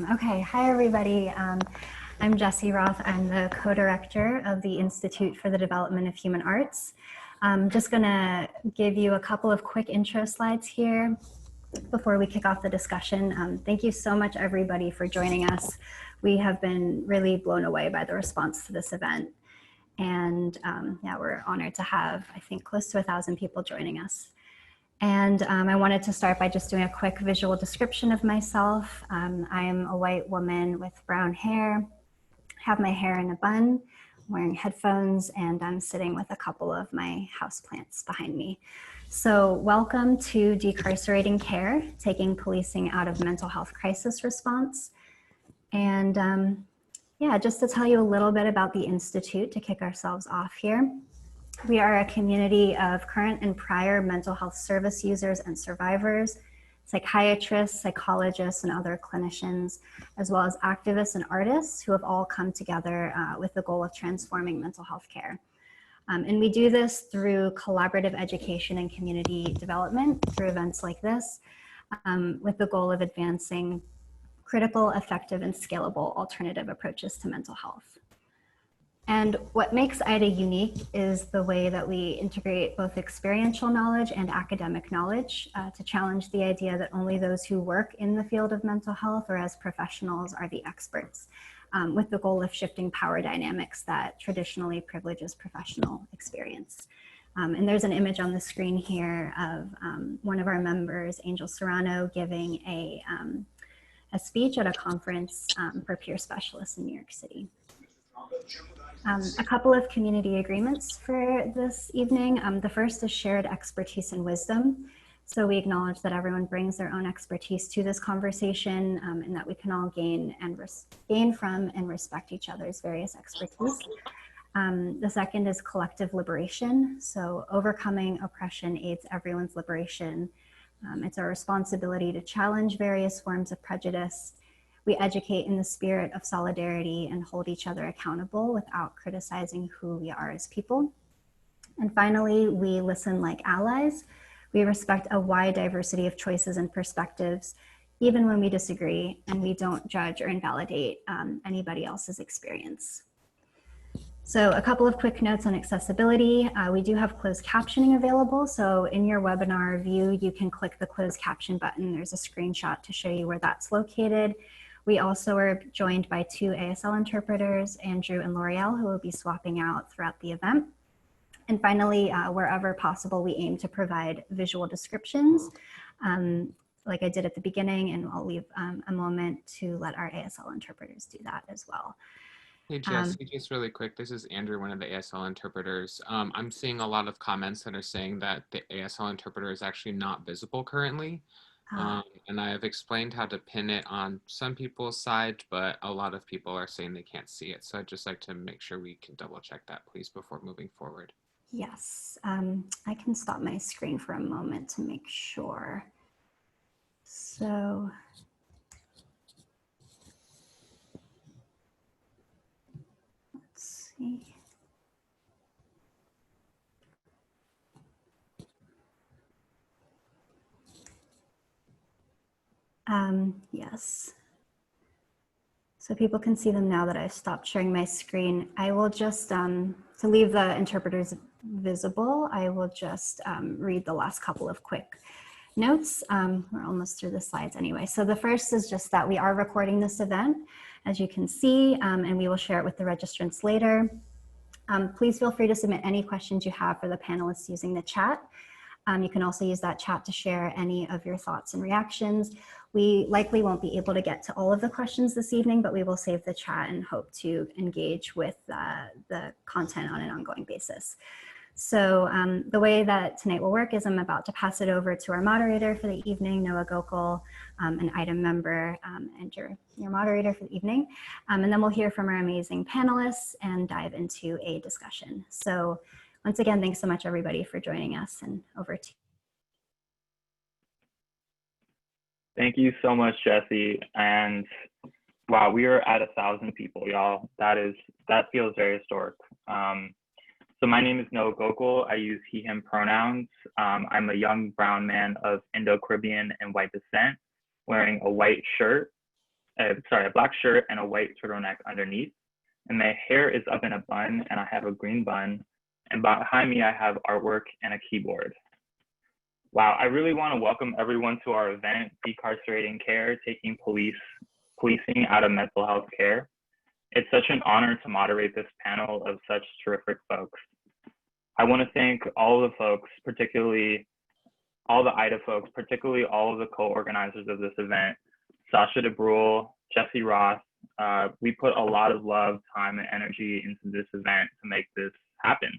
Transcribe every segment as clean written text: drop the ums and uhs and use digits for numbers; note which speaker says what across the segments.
Speaker 1: Okay, hi everybody. I'm Jessie Roth. I'm the co-director of the Institute for the Development of Human Arts. I'm just gonna give you a couple of quick intro slides here before we kick off the discussion. Thank you so much everybody for joining us. We have been really blown away by the response to this event. And yeah, we're honored to have, I think, close to 1,000 people joining us. And I wanted to start by just doing a quick visual description of myself. I am a white woman with brown hair, have my hair in a bun, wearing headphones, and I'm sitting with a couple of my houseplants behind me. So welcome to Decarcerating Care, taking policing out of mental health crisis response. And yeah, just to tell you a little bit about the Institute to kick ourselves off here. We are a community of current and prior mental health service users and survivors, psychiatrists, psychologists, and other clinicians, as well as activists and artists who have all come together with the goal of transforming mental health care. And we do this through collaborative education and community development through events like this, with the goal of advancing critical, effective, and scalable alternative approaches to mental health. And what makes IDHA unique is the way that we integrate both experiential knowledge and academic knowledge to challenge the idea that only those who work in the field of mental health or as professionals are the experts, with the goal of shifting power dynamics that traditionally privileges professional experience. And there's an image on the screen here of one of our members, Angel Serrano, giving a speech at a conference for peer specialists in New York City. A couple of community agreements for this evening. The first is shared expertise and wisdom. So we acknowledge that everyone brings their own expertise to this conversation and that we can all gain from and respect each other's various expertise. The second is collective liberation. So overcoming oppression aids everyone's liberation. It's our responsibility to challenge various forms of prejudice. We educate in the spirit of solidarity and hold each other accountable without criticizing who we are as people. And finally, we listen like allies. We respect a wide diversity of choices and perspectives, even when we disagree, and we don't judge or invalidate anybody else's experience. So a couple of quick notes on accessibility. We do have closed captioning available. So in your webinar view, you can click the closed caption button. There's a screenshot to show you where that's located. We also are joined by 2 ASL interpreters, Andrew and L'Oreal, who will be swapping out throughout the event. And finally, wherever possible, we aim to provide visual descriptions, like I did at the beginning, and I'll leave a moment to let our ASL interpreters do that as well.
Speaker 2: Hey Jesse, just really quick, this is Andrew, one of the ASL interpreters. I'm seeing a lot of comments that are saying that the ASL interpreter is actually not visible currently. And I have explained how to pin it on some people's side, but a lot of people are saying they can't see it. So I'd just like to make sure we can double check that, please, before moving forward.
Speaker 1: Yes, I can stop my screen for a moment to make sure. So, let's see. Yes. So people can see them now that I've stopped sharing my screen. I will just, to leave the interpreters visible, I will just read the last couple of quick notes. We're almost through the slides anyway. So the first is just that we are recording this event, as you can see, and we will share it with the registrants later. Please feel free to submit any questions you have for the panelists using the chat. You can also use that chat to share any of your thoughts and reactions. We likely won't be able to get to all of the questions this evening, but we will save the chat and hope to engage with the content on an ongoing basis. So the way that tonight will work is I'm about to pass it over to our moderator for the evening, Noah Gokul, an item member and your moderator for the evening. And then we'll hear from our amazing panelists and dive into a discussion. So once again, thanks so much everybody for joining us, and over to you.
Speaker 3: Thank you so much, Jesse. And wow, we are at 1,000 people, y'all. That feels very historic. So my name is Noah Gokul. I use he, him pronouns. I'm a young brown man of Indo-Caribbean and white descent, wearing a white shirt a black shirt and a white turtleneck underneath. And my hair is up in a bun, and I have a green bun. And behind me, I have artwork and a keyboard. Wow, I really want to welcome everyone to our event, Decarcerating Care, taking policing out of mental health care. It's such an honor to moderate this panel of such terrific folks. I want to thank all of the folks, particularly all the IDHA folks, particularly all of the co-organizers of this event, Sasha DeBrule, Jesse Roth. We put a lot of love, time, and energy into this event to make this happen.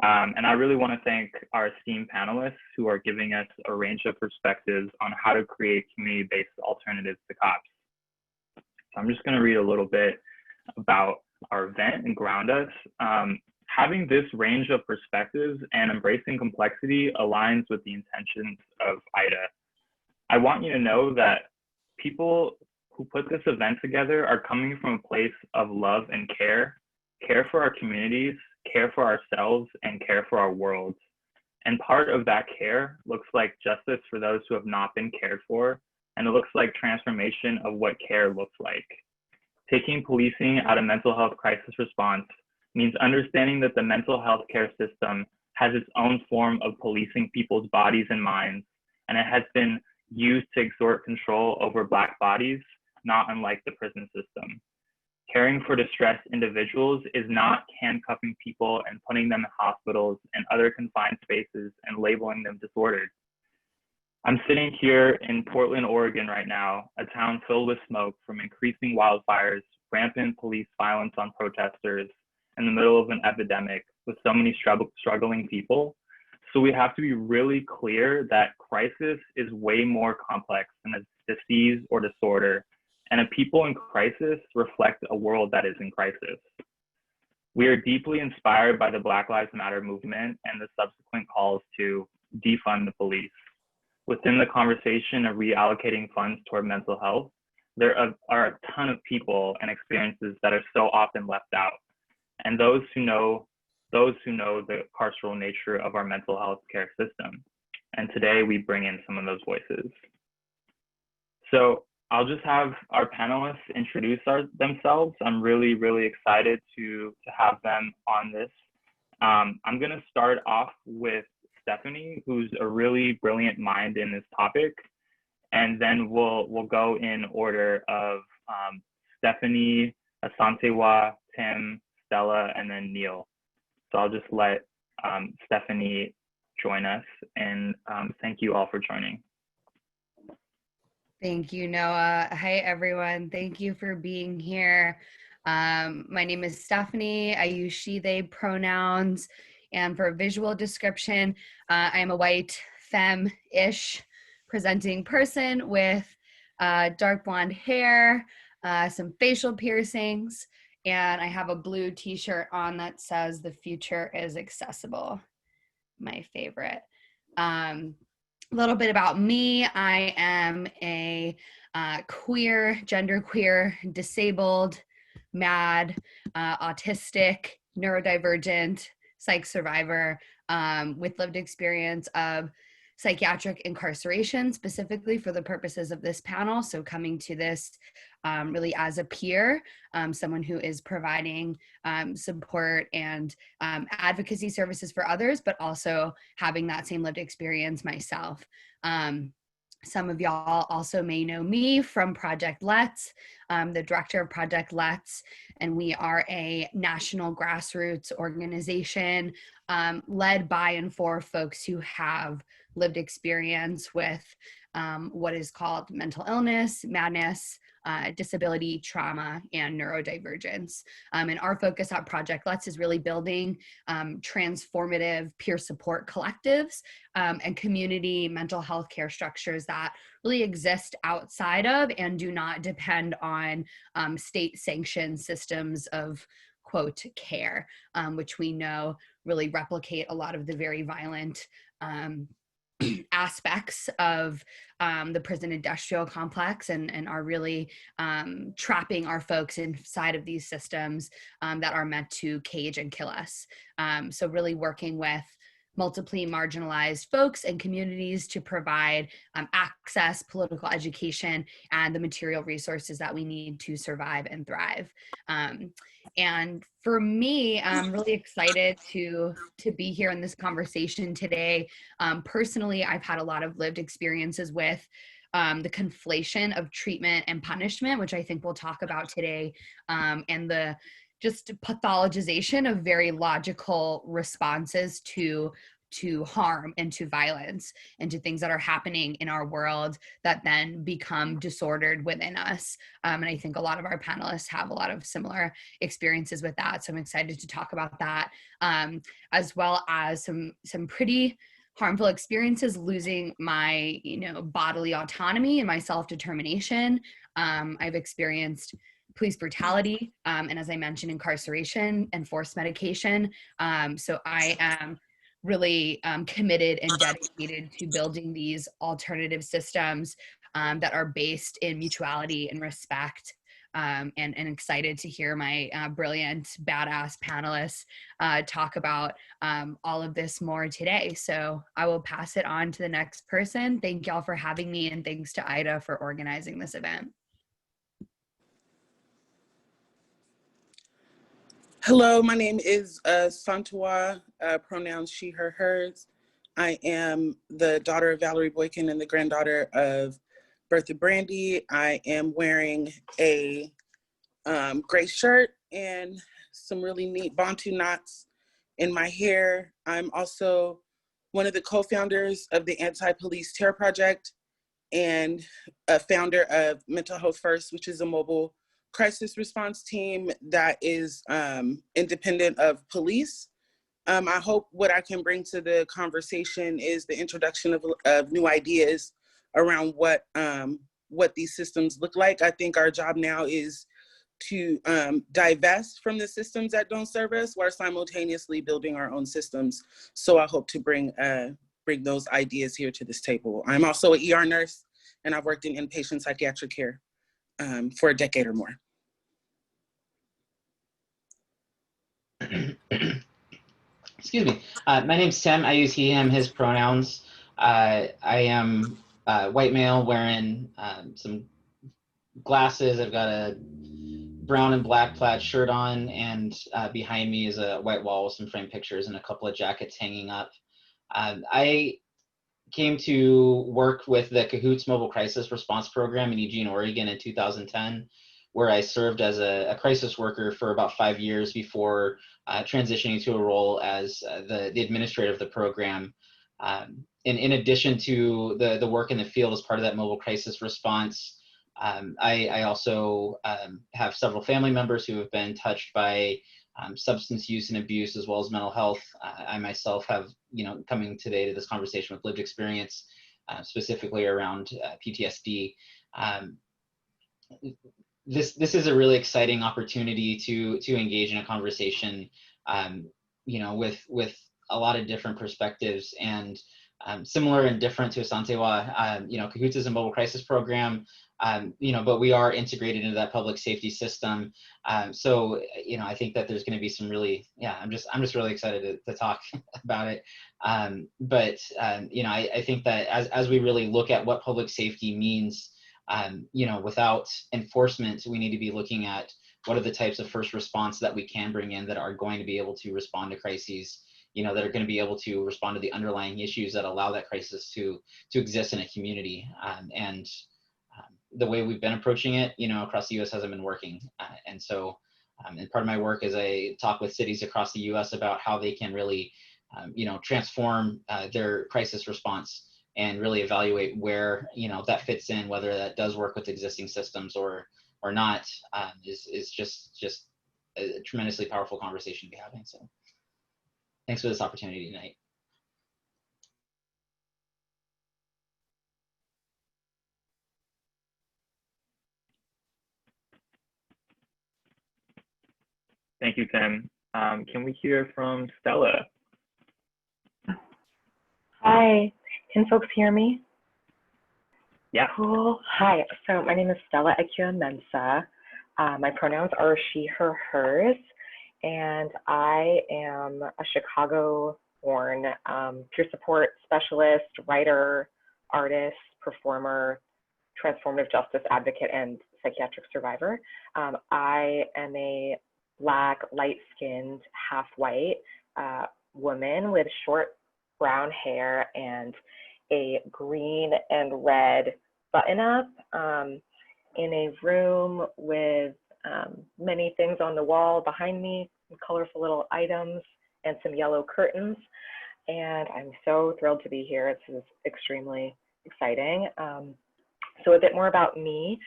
Speaker 3: And I really want to thank our esteemed panelists who are giving us a range of perspectives on how to create community-based alternatives to cops. So I'm just going to read a little bit about our event and ground us. Having this range of perspectives and embracing complexity aligns with the intentions of IDHA. I want you to know that people who put this event together are coming from a place of love and care for our communities, care for ourselves, and care for our world. And part of that care looks like justice for those who have not been cared for, and it looks like transformation of what care looks like. Taking policing out of mental health crisis response means understanding that the mental health care system has its own form of policing people's bodies and minds, and it has been used to exert control over Black bodies, not unlike the prison system. Caring for distressed individuals is not handcuffing people and putting them in hospitals and other confined spaces and labeling them disordered. I'm sitting here in Portland, Oregon right now, a town filled with smoke from increasing wildfires, rampant police violence on protesters, in the middle of an epidemic with so many struggling people. So we have to be really clear that crisis is way more complex than a disease or disorder, and a people in crisis reflect a world that is in crisis. We are deeply inspired by the Black Lives Matter movement and the subsequent calls to defund the police. Within the conversation of reallocating funds toward mental health, there are a ton of people and experiences that are so often left out. And those who know the carceral nature of our mental health care system. And today we bring in some of those voices. So I'll just have our panelists introduce themselves. I'm really, really excited to have them on this. I'm gonna start off with Stephanie, who's a really brilliant mind in this topic. And then we'll go in order of Stephanie, Asantewa, Tim, Stella, and then Neil. So I'll just let Stephanie join us, and thank you all for joining.
Speaker 4: Thank you, Noah. Hi, everyone. Thank you for being here. My name is Stephanie. I use she, they pronouns. And for a visual description, I am a white femme-ish presenting person with dark blonde hair, some facial piercings, and I have a blue t-shirt on that says "The future is accessible," my favorite. A little bit about me. I am a queer, genderqueer, disabled, mad, autistic, neurodivergent, psych survivor with lived experience of psychiatric incarceration, specifically for the purposes of this panel. So coming to this really as a peer, someone who is providing support and advocacy services for others, but also having that same lived experience myself. Some of y'all also may know me from Project Let's, the director of Project Let's, and we are a national grassroots organization led by and for folks who have lived experience with what is called mental illness, madness, disability, trauma, and neurodivergence. And our focus at Project Let's is really building transformative peer support collectives and community mental health care structures that really exist outside of and do not depend on state-sanctioned systems of, quote, care, which we know really replicate a lot of the very violent aspects of the prison industrial complex and are really trapping our folks inside of these systems that are meant to cage and kill us. So really working with multiply marginalized folks and communities to provide access, political education, and the material resources that we need to survive and thrive. And for me, I'm really excited to be here in this conversation today. Personally, I've had a lot of lived experiences with the conflation of treatment and punishment, which I think we'll talk about today, and the just pathologization of very logical responses to harm and to violence and to things that are happening in our world that then become disordered within us. And I think a lot of our panelists have a lot of similar experiences with that. So I'm excited to talk about that, as well as some pretty harmful experiences, losing my, bodily autonomy and my self-determination. I've experienced police brutality, and as I mentioned, incarceration and forced medication. So I am really committed and dedicated to building these alternative systems that are based in mutuality and respect. And excited to hear my brilliant, badass panelists talk about all of this more today. So I will pass it on to the next person. Thank y'all for having me, and thanks to IDHA for organizing this event.
Speaker 5: Hello, my name is Santua, pronouns she, her, hers. I am the daughter of Valerie Boykin and the granddaughter of Bertha Brandy. I am wearing a gray shirt and some really neat Bantu knots in my hair. I'm also one of the co-founders of the Anti-Police Terror Project and a founder of Mental Health First, which is a mobile crisis response team that is independent of police. I hope what I can bring to the conversation is the introduction of new ideas around what these systems look like. I think our job now is to divest from the systems that don't serve us while simultaneously building our own systems. So I hope to bring those ideas here to this table. I'm also an ER nurse, and I've worked in inpatient psychiatric care for a decade or more.
Speaker 6: Excuse me. My name's Tim. I use he, him, his pronouns. I am white male wearing some glasses. I've got a brown and black plaid shirt on, and behind me is a white wall with some framed pictures and a couple of jackets hanging up. I came to work with the Cahoots Mobile Crisis Response Program in Eugene, Oregon in 2010, where I served as a crisis worker for about 5 years before transitioning to a role as the administrator of the program. And in addition to the work in the field as part of that mobile crisis response, I also have several family members who have been touched by substance use and abuse, as well as mental health. I myself have, coming today to this conversation with lived experience, specifically around PTSD. This is a really exciting opportunity to engage in a conversation, with a lot of different perspectives, and similar and different to Asantewa. Cahoots is a mobile crisis program, but we are integrated into that public safety system. So I think that there's going to be some really, I'm just really excited to talk about it. I think that as we really look at what public safety means, without enforcement, we need to be looking at what are the types of first response that we can bring in that are going to be able to respond to crises, that are going to be able to respond to the underlying issues that allow that crisis to exist in a community. And the way we've been approaching it, across the U.S. hasn't been working. And so, and part of my work is I talk with cities across the U.S. about how they can really, transform their crisis response and really evaluate where, that fits in, whether that does work with existing systems or not, is just a tremendously powerful conversation to be having. So thanks for this opportunity tonight.
Speaker 3: Thank you, Tim. Can we hear from Stella?
Speaker 7: Hi, can folks hear me?
Speaker 3: Yeah.
Speaker 7: Cool. Hi, so my name is Stella Akira Mensah. My pronouns are she, her, hers, and I am a Chicago born peer support specialist, writer, artist, performer, transformative justice advocate, and psychiatric survivor. I am a Black, light-skinned, half-white woman with short brown hair and a green and red button-up in a room with many things on the wall behind me, some colorful little items, and some yellow curtains. And I'm so thrilled to be here. This is extremely exciting. So a bit more about me.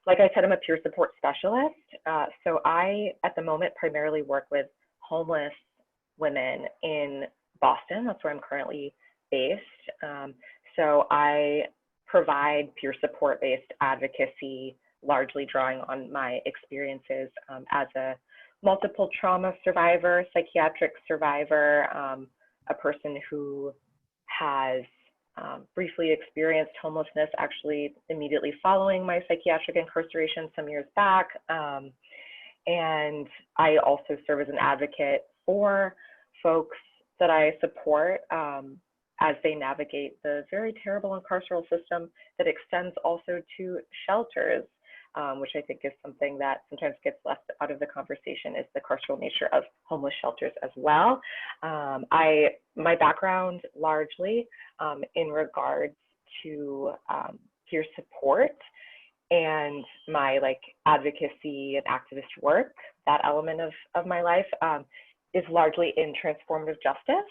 Speaker 7: Like I said, I'm a peer support specialist. So I, at the moment, primarily work with homeless women in Boston. That's where I'm currently based. So I provide peer support-based advocacy, largely drawing on my experiences as a multiple trauma survivor, psychiatric survivor, a person who has briefly experienced homelessness actually immediately following my psychiatric incarceration some years back. And I also serve as an advocate for folks that I support as they navigate the very terrible carceral system that extends also to shelters, which I think is something that sometimes gets left out of the conversation, is the carceral nature of homeless shelters as well. My background largely in regards to peer support and my advocacy and activist work, that element of my life is largely in transformative justice.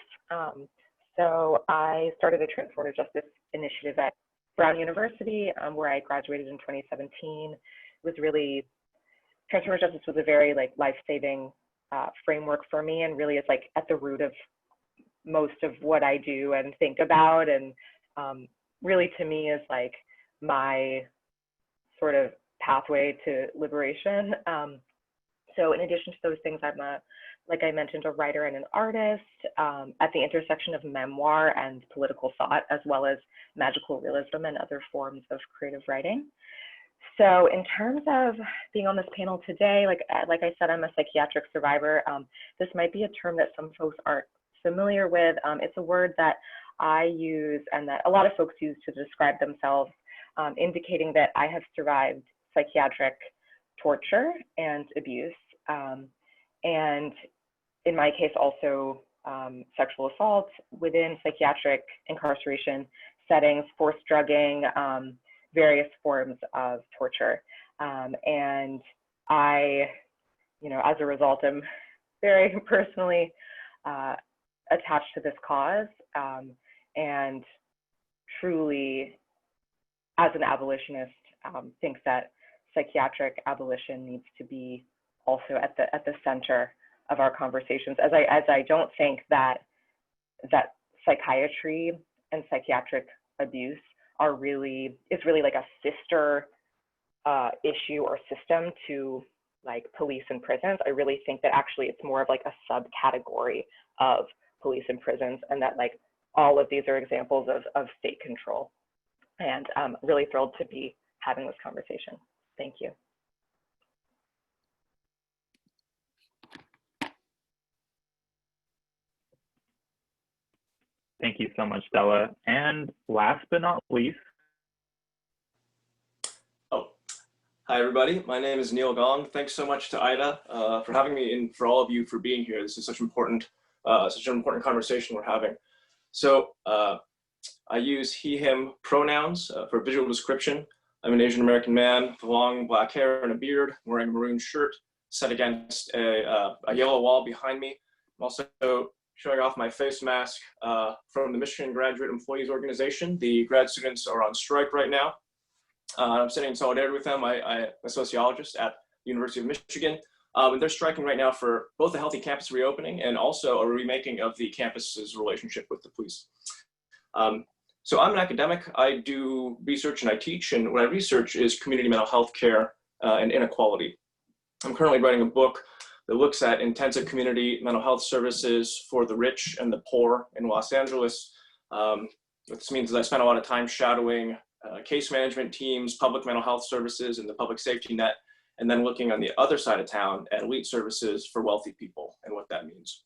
Speaker 7: So I started a transformative justice initiative at Brown University, where I graduated in 2017. It was really, transformative justice was a very life-saving framework for me, and really is at the root of most of what I do and think about, and really to me is my sort of pathway to liberation. So in addition to those things, I'm like I mentioned, a writer and an artist at the intersection of memoir and political thought, as well as magical realism and other forms of creative writing. So in terms of being on this panel today, like I said, I'm a psychiatric survivor. This might be a term that some folks aren't familiar with. It's a word that I use and that a lot of folks use to describe themselves, indicating that I have survived psychiatric torture and abuse. And in my case, also sexual assault within psychiatric incarceration settings, forced drugging, various forms of torture. And I, as a result, am very personally attached to this cause, and truly, as an abolitionist, think that psychiatric abolition needs to be also at the center of our conversations, as I don't think that psychiatry and psychiatric abuse is really like a sister issue or system to police and prisons. I really think that actually it's more of a subcategory of police and prisons, and that all of these are examples of state control. And I'm really thrilled to be having this conversation. Thank you.
Speaker 3: Thank you so much, Stella. And last but not least.
Speaker 8: Hi, everybody. My name is Neil Gong. Thanks so much to IDA for having me, and for all of you for being here. This is such an important conversation we're having. So I use he, him pronouns for visual description. I'm an Asian American man with long black hair and a beard, wearing a maroon shirt set against a yellow wall behind me. I'm also showing off my face mask from the Michigan Graduate Employees Organization. The grad students are on strike right now. I'm sitting in solidarity with them. I'm a sociologist at the University of Michigan. And they're striking right now for both a healthy campus reopening and also a remaking of the campus's relationship with the police. So I'm an academic. I do research and I teach, and what I research is community mental health care and inequality. I'm currently writing a book that looks at intensive community mental health services for the rich and the poor in Los Angeles. What this means is I spent a lot of time shadowing case management teams, public mental health services, and the public safety net, and then looking on the other side of town at elite services for wealthy people and what that means.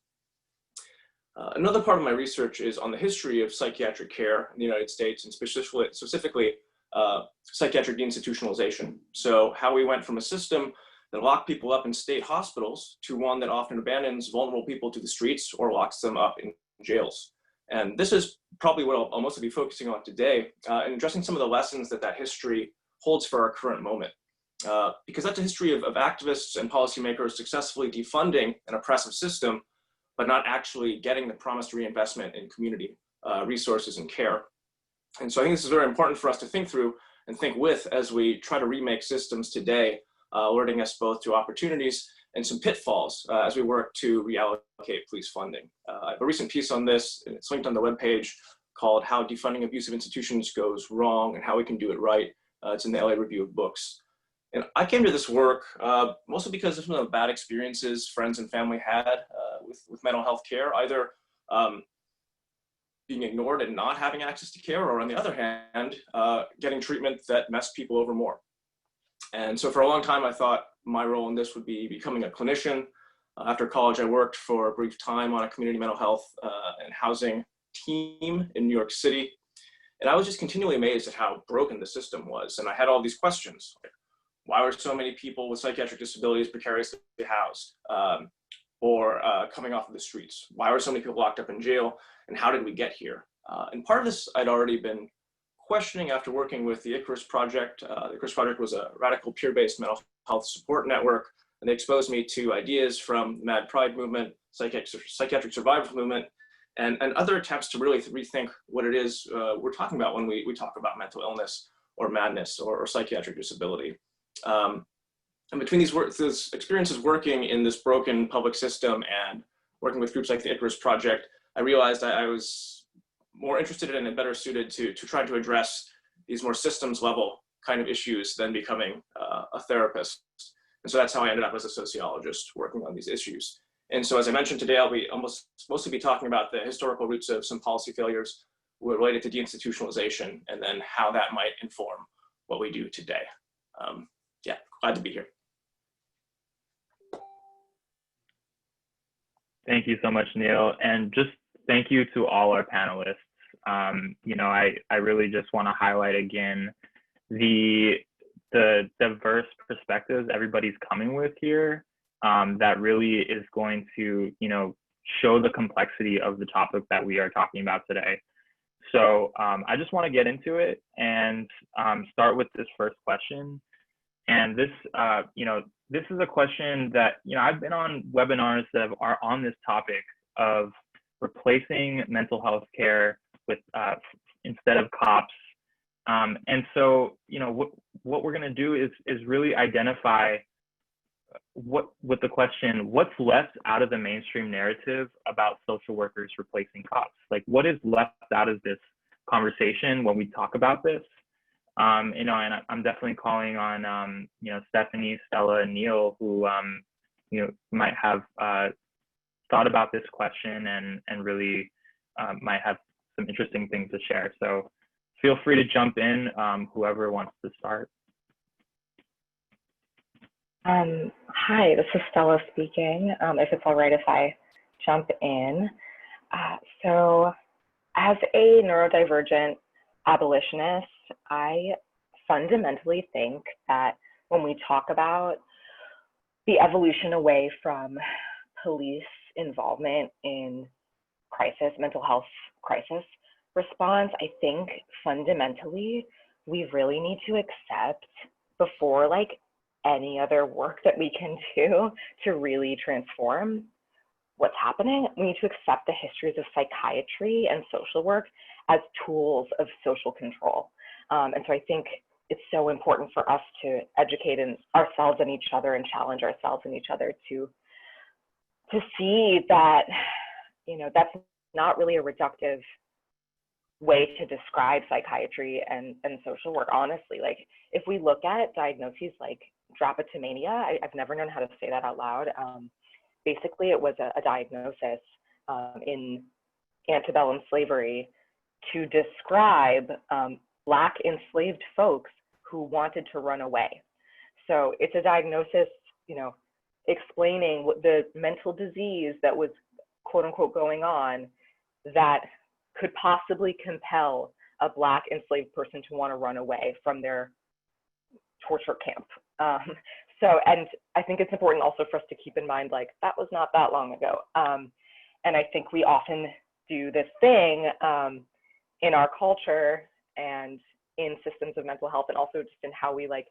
Speaker 8: Another part of my research is on the history of psychiatric care in the United States, and specifically psychiatric institutionalization. So how we went from a system that locked people up in state hospitals to one that often abandons vulnerable people to the streets or locks them up in jails. And this is probably what I'll mostly be focusing on today, and addressing some of the lessons that history holds for our current moment. Because that's a history of activists and policymakers successfully defunding an oppressive system, but not actually getting the promised reinvestment in community resources and care. And so I think this is very important for us to think through and think with as we try to remake systems today, alerting us both to opportunities and some pitfalls as we work to reallocate police funding. I have a recent piece on this, and it's linked on the webpage, called How Defunding Abusive Institutions Goes Wrong and How We Can Do It Right. It's in the LA Review of Books. And I came to this work mostly because of some of the bad experiences friends and family had with mental health care, either being ignored and not having access to care, or on the other hand, getting treatment that messed people over more. And so for a long time, I thought my role in this would be becoming a clinician. After college, I worked for a brief time on a community mental health and housing team in New York City. And I was just continually amazed at how broken the system was. And I had all these questions, like, why were so many people with psychiatric disabilities precariously housed or coming off of the streets? Why were so many people locked up in jail? And how did we get here? And part of this I'd already been questioning after working with the Icarus Project. The Icarus Project was a radical peer-based mental health support network, and they exposed me to ideas from the Mad Pride movement, psychiatric survival movement, and other attempts to really rethink what it is we're talking about when we talk about mental illness or madness or psychiatric disability. And between these experiences working in this broken public system and working with groups like the Icarus Project, I realized I was more interested in and better suited to try to address these more systems level kind of issues than becoming a therapist. And so that's how I ended up as a sociologist working on these issues. And so as I mentioned today, I'll be mostly be talking about the historical roots of some policy failures related to deinstitutionalization, and then how that might inform what we do today. Yeah, glad to be here.
Speaker 3: Thank you so much, Neil. And just thank you to all our panelists. You know, I really just want to highlight again the diverse perspectives everybody's coming with here, that really is going to, you know, show the complexity of the topic that we are talking about today. So I just want to get into it and start with this first question. And this, you know, this is a question that, you know, I've been on webinars that are on this topic of replacing mental health care with instead of cops. And so, you know, what we're going to do is really identify with the question, what's left out of the mainstream narrative about social workers replacing cops? Like, what is left out of this conversation when we talk about this? You know, and I'm definitely calling on, you know, Stephanie, Stella, and Neil, who, you know, might have thought about this question and really might have some interesting things to share. So feel free to jump in, whoever wants to start.
Speaker 7: Hi, this is Stella speaking, if it's all right if I jump in. So as a neurodivergent abolitionist, I fundamentally think that when we talk about the evolution away from police involvement in mental health crisis response, I think fundamentally we really need to accept, before like any other work that we can do to really transform what's happening, we need to accept the histories of psychiatry and social work as tools of social control. And so I think it's so important for us to educate ourselves and each other and challenge ourselves and each other to see that, you know, that's not really a reductive way to describe psychiatry and social work, honestly. Like, if we look at diagnoses like drapetomania, I've never known how to say that out loud. Basically, it was a diagnosis in antebellum slavery to describe Black enslaved folks who wanted to run away. So it's a diagnosis, you know, explaining what the mental disease that was quote unquote going on that could possibly compel a Black enslaved person to want to run away from their torture camp. And I think it's important also for us to keep in mind, like, that was not that long ago. And I think we often do this thing in our culture and in systems of mental health, and also just in how we like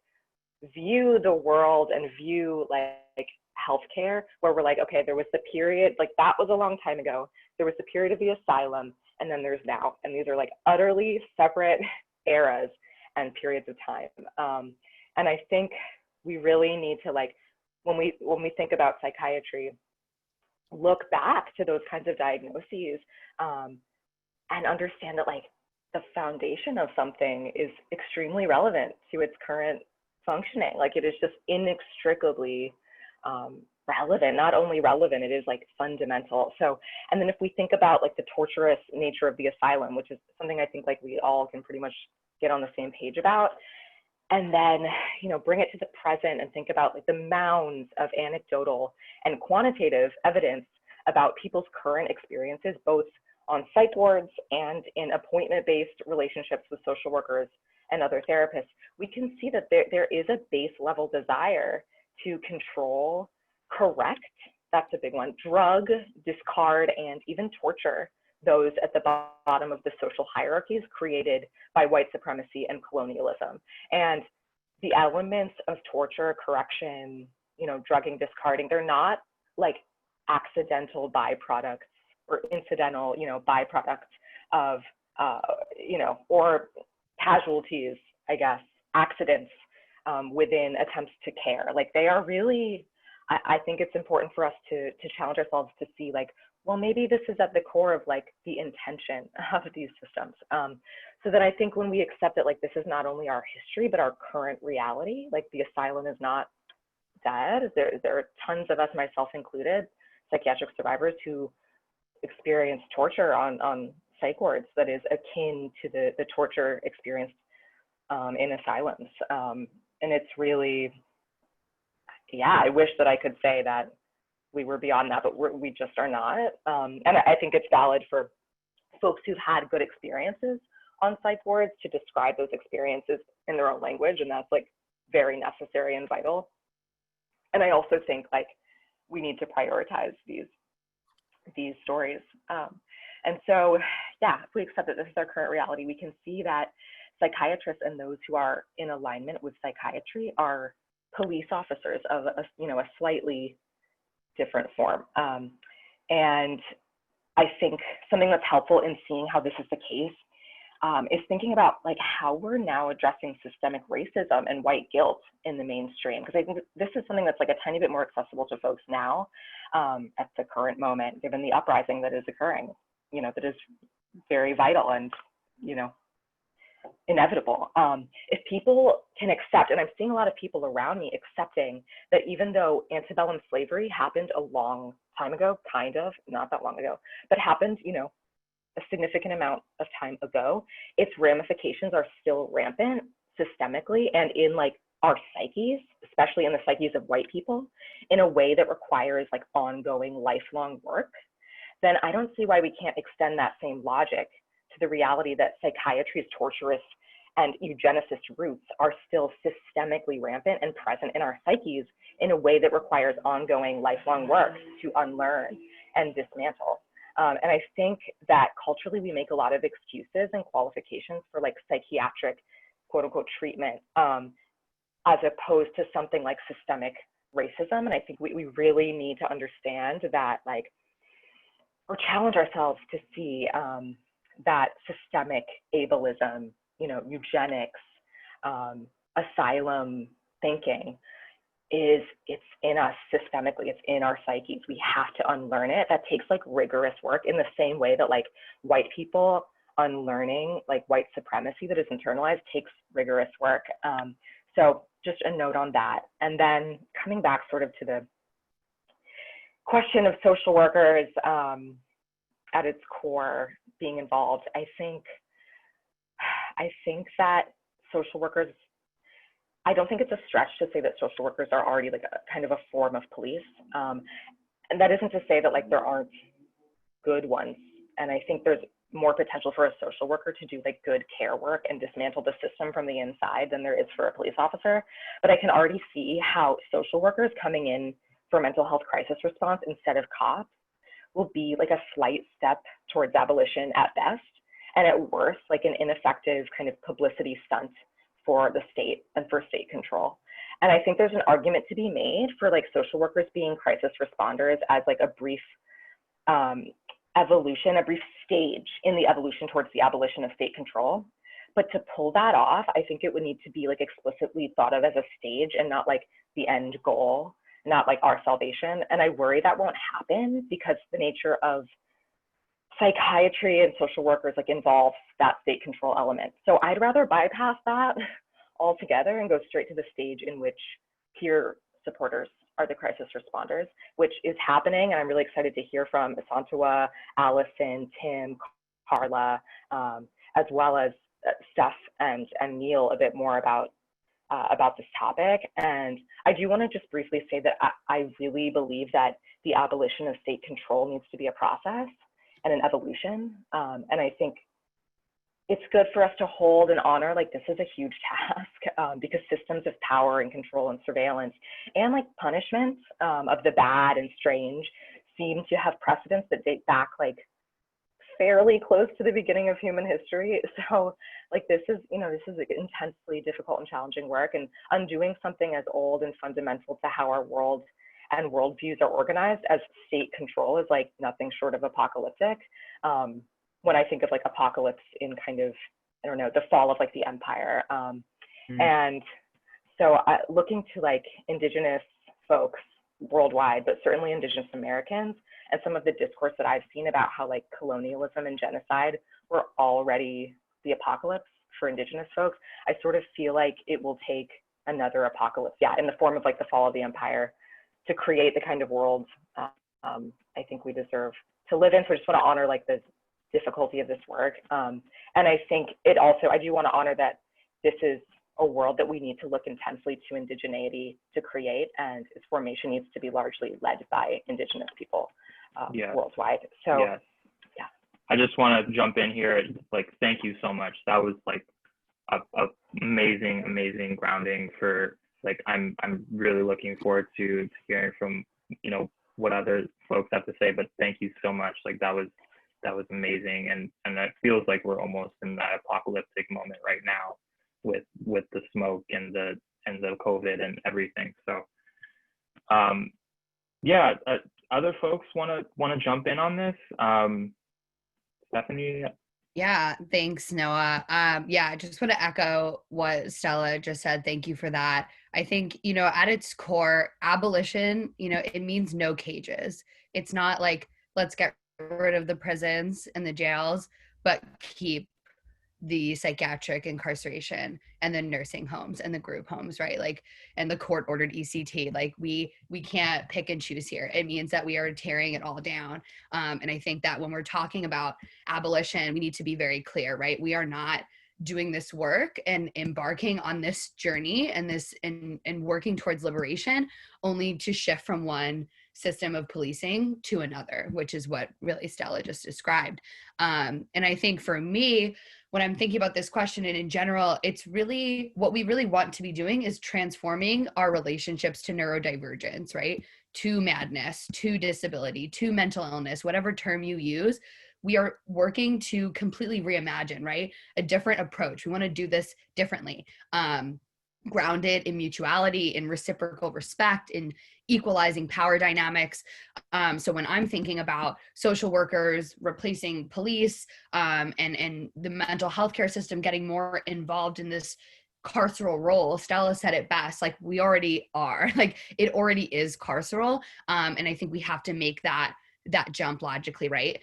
Speaker 7: view the world and view like healthcare, where we're like, okay, there was the period, like that was a long time ago. There was the period of the asylum, and then there's now, and these are like utterly separate eras and periods of time. And I think we really need to, like, when we think about psychiatry, look back to those kinds of diagnoses and understand that like the foundation of something is extremely relevant to its current functioning. Like, it is just inextricably relevant. Not only relevant, it is like fundamental. So, and then if we think about like the torturous nature of the asylum, which is something I think like we all can pretty much get on the same page about, and then, you know, bring it to the present and think about like the mounds of anecdotal and quantitative evidence about people's current experiences, both on psych wards and in appointment-based relationships with social workers and other therapists, we can see that there is a base level desire to control, correct, that's a big one, drug, discard, and even torture those at the bottom of the social hierarchies created by white supremacy and colonialism. And the elements of torture, correction, you know, drugging, discarding, they're not like accidental byproducts or incidental, you know, byproducts of, you know, or casualties, I guess, accidents within attempts to care. Like, they are really, I think it's important for us to challenge ourselves to see like, well, maybe this is at the core of like the intention of these systems. So that I think when we accept that like this is not only our history, but our current reality, like the asylum is not dead. There are tons of us, myself included, psychiatric survivors who experience torture on psych wards that is akin to the torture experienced in asylums. And it's really, yeah, I wish that I could say that we were beyond that, but we just are not. And I think it's valid for folks who've had good experiences on psych wards to describe those experiences in their own language, and that's like very necessary and vital. And I also think like we need to prioritize these stories. And so, yeah, if we accept that this is our current reality, we can see that psychiatrists and those who are in alignment with psychiatry are police officers of a slightly different form. And I think something that's helpful in seeing how this is the case is thinking about like how we're now addressing systemic racism and white guilt in the mainstream, because I think this is something that's like a tiny bit more accessible to folks now at the current moment, given the uprising that is occurring, you know, that is very vital and, you know, inevitable. If people can accept, and I'm seeing a lot of people around me accepting that even though antebellum slavery happened a long time ago, kind of, not that long ago, but happened, you know, a significant amount of time ago, its ramifications are still rampant systemically and in like our psyches, especially in the psyches of white people, in a way that requires like ongoing lifelong work, then I don't see why we can't extend that same logic to the reality that psychiatry's torturous and eugenicist roots are still systemically rampant and present in our psyches in a way that requires ongoing lifelong work to unlearn and dismantle. And I think that culturally we make a lot of excuses and qualifications for like psychiatric quote unquote treatment as opposed to something like systemic racism. And I think we really need to understand that like, or challenge ourselves to see that systemic ableism, you know, eugenics, asylum thinking it's in us systemically, it's in our psyches. We have to unlearn it. That takes like rigorous work in the same way that like white people unlearning like white supremacy that is internalized takes rigorous work. So just a note on that. And then coming back sort of to the question of social workers at its core being involved, I think that social workers, I don't think it's a stretch to say that social workers are already like a kind of a form of police. And that isn't to say that like there aren't good ones. And I think there's more potential for a social worker to do like good care work and dismantle the system from the inside than there is for a police officer. But I can already see how social workers coming in for mental health crisis response instead of cops will be like a slight step towards abolition at best, and at worst, like an ineffective kind of publicity stunt for the state and for state control. And I think there's an argument to be made for like social workers being crisis responders as like a brief evolution, a brief stage in the evolution towards the abolition of state control. But to pull that off, I think it would need to be like explicitly thought of as a stage and not like the end goal, not like our salvation. And I worry that won't happen because the nature of psychiatry and social workers like involves that state control element. So I'd rather bypass that altogether and go straight to the stage in which peer supporters are the crisis responders, which is happening. And I'm really excited to hear from Asantwa, Alison, Tim, Carla, as well as Steph and Neil a bit more about this topic. And I do want to just briefly say that I really believe that the abolition of state control needs to be a process and an evolution. And I think it's good for us to hold and honor, like this is a huge task because systems of power and control and surveillance and like punishment of the bad and strange seem to have precedents that date back like fairly close to the beginning of human history. So like this is intensely difficult and challenging work, and undoing something as old and fundamental to how our world and worldviews are organized as state control is like nothing short of apocalyptic. When I think of like apocalypse in kind of, I don't know, the fall of like the empire. And so looking to like Indigenous folks worldwide, but certainly Indigenous Americans, and some of the discourse that I've seen about how like colonialism and genocide were already the apocalypse for Indigenous folks, I sort of feel like it will take another apocalypse, in the form of like the fall of the empire, to create the kind of world I think we deserve to live in. So I just want to honor like the difficulty of this work. And I think it also, I do want to honor that this is a world that we need to look intensely to indigeneity to create, and its formation needs to be largely led by Indigenous people worldwide. So yeah.
Speaker 3: I just want to jump in here and like, thank you so much. That was like a amazing grounding for like, I'm really looking forward to hearing from, you know, what other folks have to say, but thank you so much. Like that was amazing. And it feels like we're almost in that apocalyptic moment right now with the smoke and the COVID and everything. So other folks want to jump in on this? Stephanie?
Speaker 4: Yeah, thanks, Noah. I just want to echo what Stella just said. Thank you for that. I think, you know, at its core, abolition, you know, it means no cages. It's not like, let's get rid of the prisons and the jails, but keep the psychiatric incarceration and the nursing homes and the group homes, right? Like, and the court ordered ECT, like we can't pick and choose here. It means that we are tearing it all down. And I think that when we're talking about abolition, we need to be very clear, right? We are not doing this work and embarking on this journey and this and working towards liberation only to shift from one system of policing to another, which is what really Stella just described. And I think for me, when I'm thinking about this question and in general, it's really what we really want to be doing is transforming our relationships to neurodivergence, right? To madness, to disability, to mental illness, whatever term you use. We are working to completely reimagine, right? A different approach. We want to do this differently. Grounded in mutuality, in reciprocal respect, in equalizing power dynamics. So when I'm thinking about social workers replacing police and the mental health care system getting more involved in this carceral role, Stella said it best, like we already are, like it already is carceral. And I think we have to make that jump logically, right?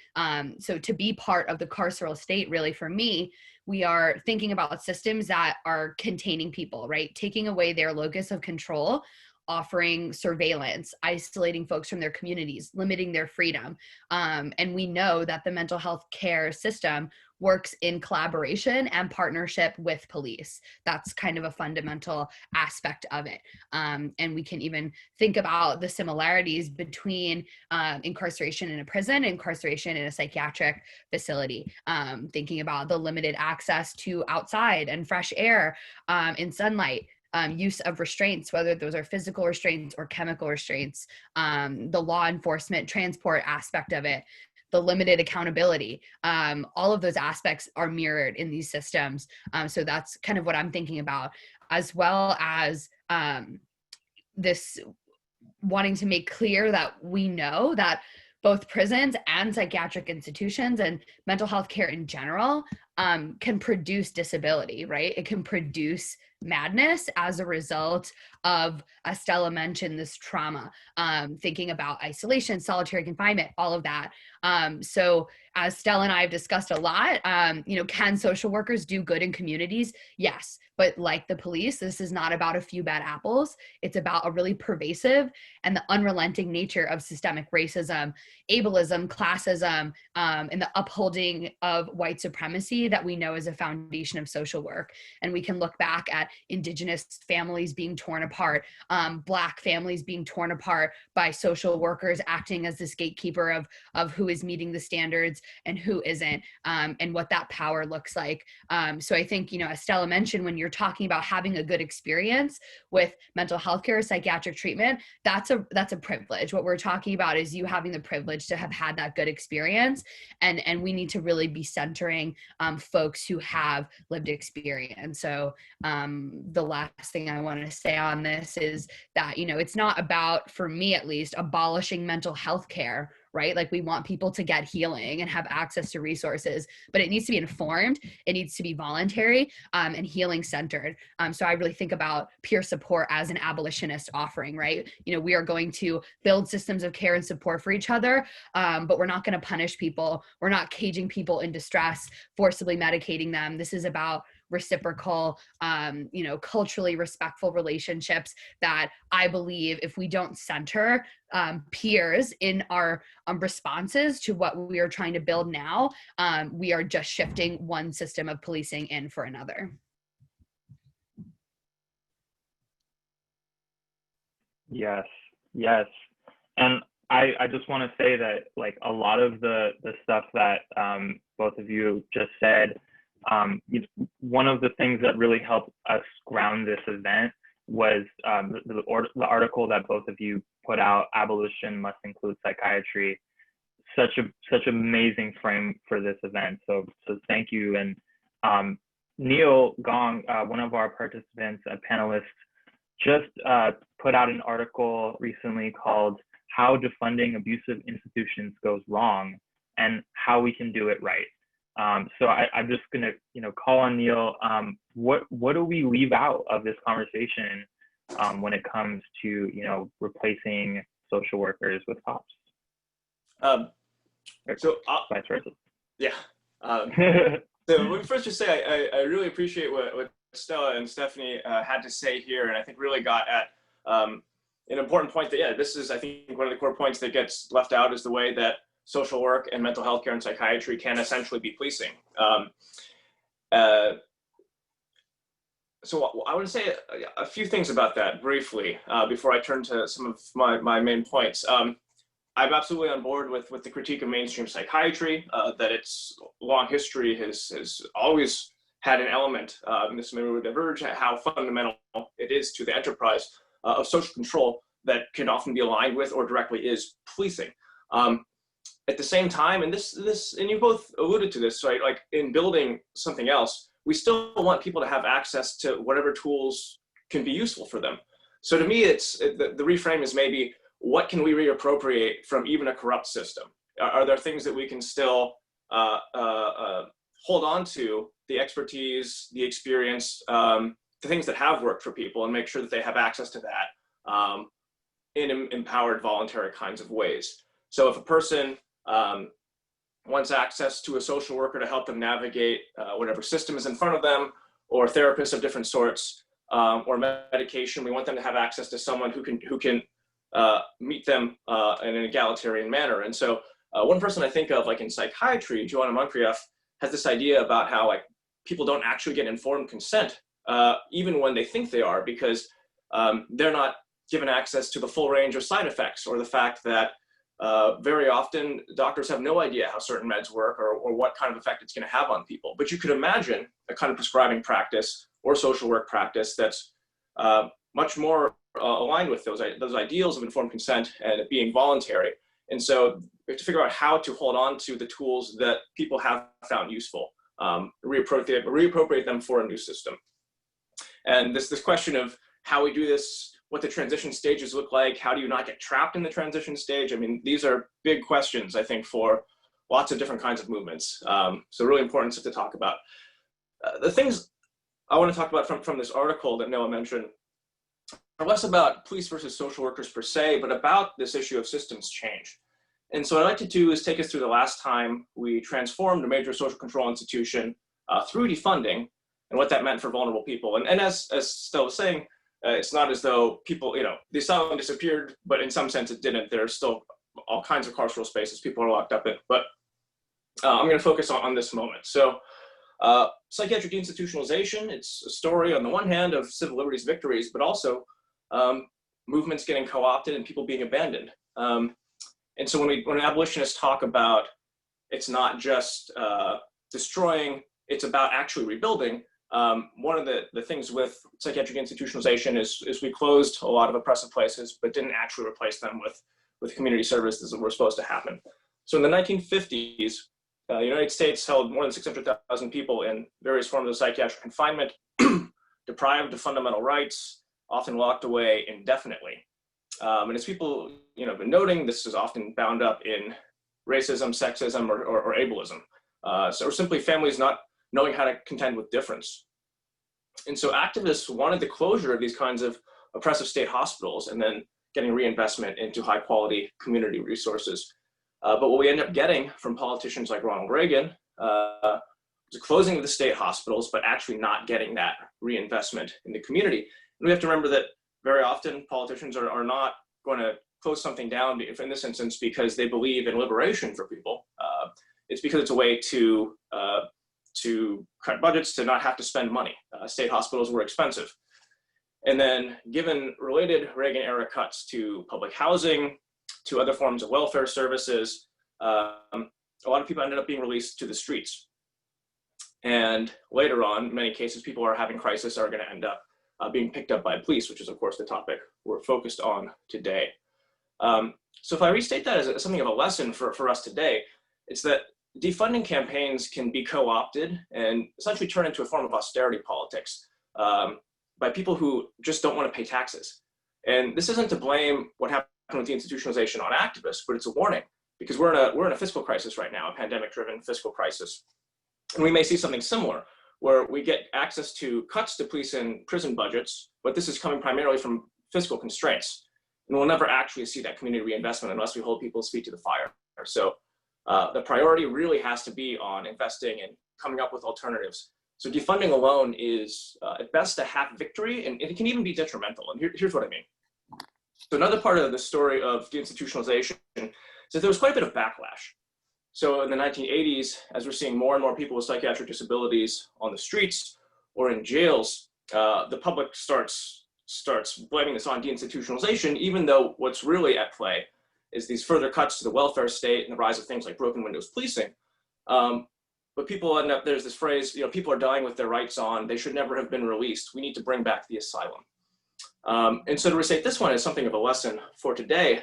Speaker 4: So to be part of the carceral state, really for me, we are thinking about systems that are containing people, right? Taking away their locus of control offering surveillance, isolating folks from their communities, limiting their freedom. And we know that the mental health care system works in collaboration and partnership with police. That's kind of a fundamental aspect of it. And we can even think about the similarities between incarceration in a prison, incarceration in a psychiatric facility, thinking about the limited access to outside and fresh air, in sunlight, use of restraints, whether those are physical restraints or chemical restraints, the law enforcement transport aspect of it, the limited accountability, all of those aspects are mirrored in these systems. So that's kind of what I'm thinking about, as well as this wanting to make clear that we know that both prisons and psychiatric institutions and mental health care in general can produce disability, right? It can produce madness as a result of, as Stella mentioned, this trauma, thinking about isolation, solitary confinement, all of that. So as Stella and I have discussed a lot, can social workers do good in communities? Yes. But like the police, this is not about a few bad apples. It's about a really pervasive and the unrelenting nature of systemic racism, ableism, classism, and the upholding of white supremacy that we know is a foundation of social work. And we can look back at Indigenous families being torn apart, Black families being torn apart by social workers acting as this gatekeeper of who is meeting the standards and who isn't, and what that power looks like. So I think, as Stella mentioned, when you're talking about having a good experience with mental health care, psychiatric treatment, that's a privilege. What we're talking about is you having the privilege to have had that good experience. And we need to really be centering folks who have lived experience. So the last thing I want to say on this is that, it's not about, for me at least, abolishing mental health care, right? Like, we want people to get healing and have access to resources, but it needs to be informed. It needs to be voluntary and healing centered. So I really think about peer support as an abolitionist offering, right? We are going to build systems of care and support for each other, but we're not going to punish people. We're not caging people in distress, forcibly medicating them. This is about reciprocal, culturally respectful relationships that I believe, if we don't center peers in our responses to what we are trying to build now, we are just shifting one system of policing in for another.
Speaker 3: Yes. And I just want to say that, like, a lot of the stuff that both of you just said, one of the things that really helped us ground this event was the article that both of you put out, Abolition Must Include Psychiatry. Such amazing frame for this event. So thank you. And Neil Gong, one of our participants, a panelist, just put out an article recently called How Defunding Abusive Institutions Goes Wrong and How We Can Do It Right. So I'm just gonna, call on Neil. What do we leave out of this conversation when it comes to, replacing social workers with cops? Vice versa. Yeah.
Speaker 8: So let me first just say I really appreciate what Stella and Stephanie had to say here, and I think really got at an important point that, this is, I think, one of the core points that gets left out is the way that social work and mental health care and psychiatry can essentially be policing. So I want to say a few things about that briefly before I turn to some of my main points. I'm absolutely on board with the critique of mainstream psychiatry, that its long history has always had an element, and this may diverge, how fundamental it is to the enterprise of social control that can often be aligned with or directly is policing. At the same time, and this, and you both alluded to this, right? Like, in building something else, we still want people to have access to whatever tools can be useful for them. So to me, the reframe is maybe, what can we reappropriate from even a corrupt system? Are there things that we can still hold on to, the expertise, the experience, the things that have worked for people, and make sure that they have access to that in empowered, voluntary kinds of ways. So if a person wants access to a social worker to help them navigate whatever system is in front of them, or therapists of different sorts, or medication. We want them to have access to someone who can meet them in an egalitarian manner. And so one person I think of, like in psychiatry, Joanna Moncrieff, has this idea about how like people don't actually get informed consent, even when they think they are, because they're not given access to the full range of side effects, or the fact that very often doctors have no idea how certain meds work, or what kind of effect it's going to have on people. But you could imagine a kind of prescribing practice or social work practice that's much more aligned with those ideals of informed consent and it being voluntary. And so we have to figure out how to hold on to the tools that people have found useful, reappropriate them for a new system. And this question of how we do this, what the transition stages look like, how do you not get trapped in the transition stage? I mean, these are big questions, I think, for lots of different kinds of movements. So really important stuff to talk about. The things I want to talk about from this article that Noah mentioned are less about police versus social workers per se, but about this issue of systems change. And so what I'd like to do is take us through the last time we transformed a major social control institution through defunding, and what that meant for vulnerable people. And as Stella was saying, it's not as though people, the asylum disappeared, but in some sense it didn't. There's still all kinds of carceral spaces people are locked up in. But I'm going to focus on this moment. So psychiatric institutionalization, it's a story on the one hand of civil liberties victories, but also movements getting co-opted and people being abandoned. And so when abolitionists talk about it's not just destroying, it's about actually rebuilding, one of the things with psychiatric institutionalization is we closed a lot of oppressive places, but didn't actually replace them with community services that were supposed to happen. So in the 1950s, the United States held more than 600,000 people in various forms of psychiatric confinement, deprived of fundamental rights, often locked away indefinitely. And as people have been noting, this is often bound up in racism, sexism, or ableism. So simply families not knowing how to contend with difference. And so activists wanted the closure of these kinds of oppressive state hospitals and then getting reinvestment into high quality community resources. But what we end up getting from politicians like Ronald Reagan was a closing of the state hospitals, but actually not getting that reinvestment in the community. And we have to remember that very often politicians are not going to close something down in this instance because they believe in liberation for people. It's because it's a way to cut budgets, to not have to spend money. State hospitals were expensive. And then given related Reagan era cuts to public housing, to other forms of welfare services, a lot of people ended up being released to the streets. And later on, in many cases, people are having crisis are going to end up being picked up by police, which is of course the topic we're focused on today. So if I restate that as something of a lesson for us today, it's that defunding campaigns can be co-opted and essentially turn into a form of austerity politics by people who just don't want to pay taxes. And this isn't to blame what happened with the institutionalization on activists, but it's a warning, because we're in a fiscal crisis right now, a pandemic-driven fiscal crisis. And we may see something similar, where we get access to cuts to police and prison budgets, but this is coming primarily from fiscal constraints. And we'll never actually see that community reinvestment unless we hold people's feet to the fire. So the priority really has to be on investing and coming up with alternatives. So defunding alone is at best a half victory, and it can even be detrimental. And here's what I mean. So another part of the story of deinstitutionalization is that there was quite a bit of backlash. So in the 1980s, as we're seeing more and more people with psychiatric disabilities on the streets or in jails, the public starts blaming this on deinstitutionalization, even though what's really at play is these further cuts to the welfare state and the rise of things like broken windows policing. But people end up, there's this phrase, people are dying with their rights on, they should never have been released. We need to bring back the asylum. And so to restate this one as something of a lesson for today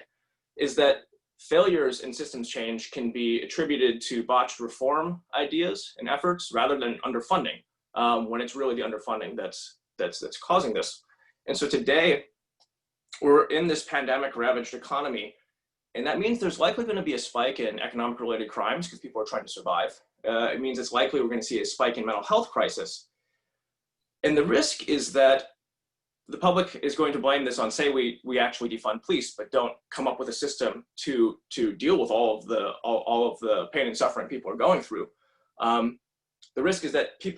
Speaker 8: is that failures in systems change can be attributed to botched reform ideas and efforts rather than underfunding, when it's really the underfunding that's causing this. And so today we're in this pandemic ravaged economy, and that means there's likely going to be a spike in economic related crimes because people are trying to survive. It means it's likely we're going to see a spike in mental health crisis. And the risk is that the public is going to blame this on, say we actually defund police, but don't come up with a system to deal with all of the pain and suffering people are going through. The risk is that the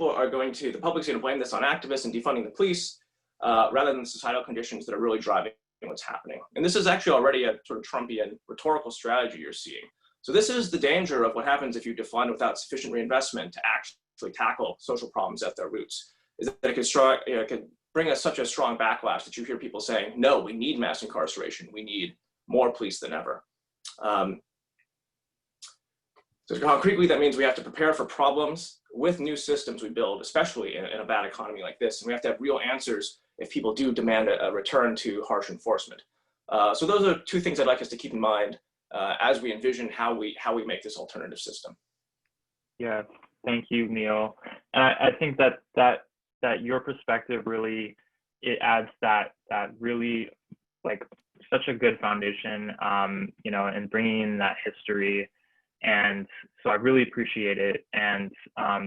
Speaker 8: public's going to blame this on activists and defunding the police, rather than societal conditions that are really driving what's happening. And this is actually already a sort of Trumpian rhetorical strategy you're seeing. So this is the danger of what happens if you defund without sufficient reinvestment to actually tackle social problems at their roots, is that it could bring us such a strong backlash that you hear people saying, no, we need mass incarceration. We need more police than ever. So concretely, that means we have to prepare for problems with new systems we build, especially in a bad economy like this. And we have to have real answers if people do demand a return to harsh enforcement. So those are two things I'd like us to keep in mind as we envision how we make this alternative system.
Speaker 3: Yeah, thank you, Neil. And I think that your perspective really, it adds that really like such a good foundation, you know, and bringing in that history. And so I really appreciate it. And,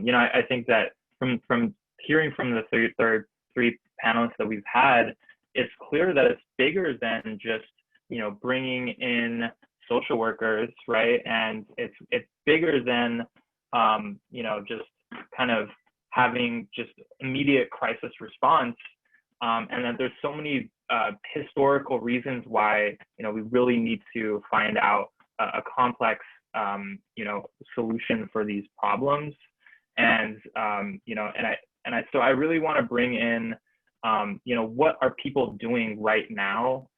Speaker 3: you know, I think that from hearing from the three panelists that we've had, it's clear that it's bigger than just, you know, bringing in social workers, right? And it's bigger than, you know, just kind of having just immediate crisis response. And that there's so many historical reasons why, you know, we really need to find out a complex, you know, solution for these problems. And, you know, so I really want to bring in, you know, what are people doing right now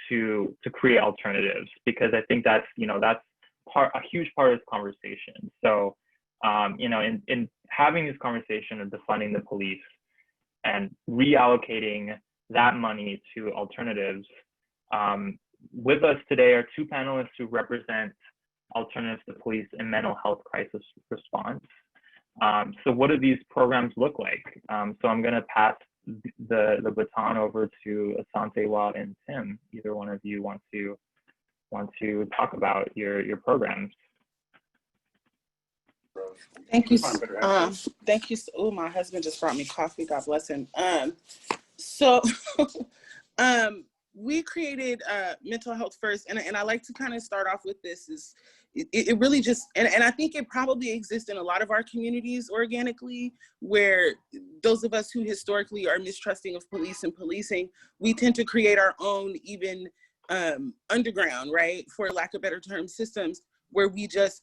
Speaker 3: to create alternatives? Because I think that's, you know, that's a huge part of this conversation. So, you know, in having this conversation of defunding the police and reallocating that money to alternatives, with us today are two panelists who represent alternatives to police and mental health crisis response. So what do these programs look like? So I'm going to pass the baton over to Asante and Tim. Either one of you want to talk about your programs.
Speaker 5: Thank you. Thank you. Oh, my husband just brought me coffee. God bless him. So we created Mental Health First, and I like to kind of start off with this is it really just, and I think it probably exists in a lot of our communities organically, where those of us who historically are mistrusting of police and policing, we tend to create our own even underground, right, for lack of better term, systems where we just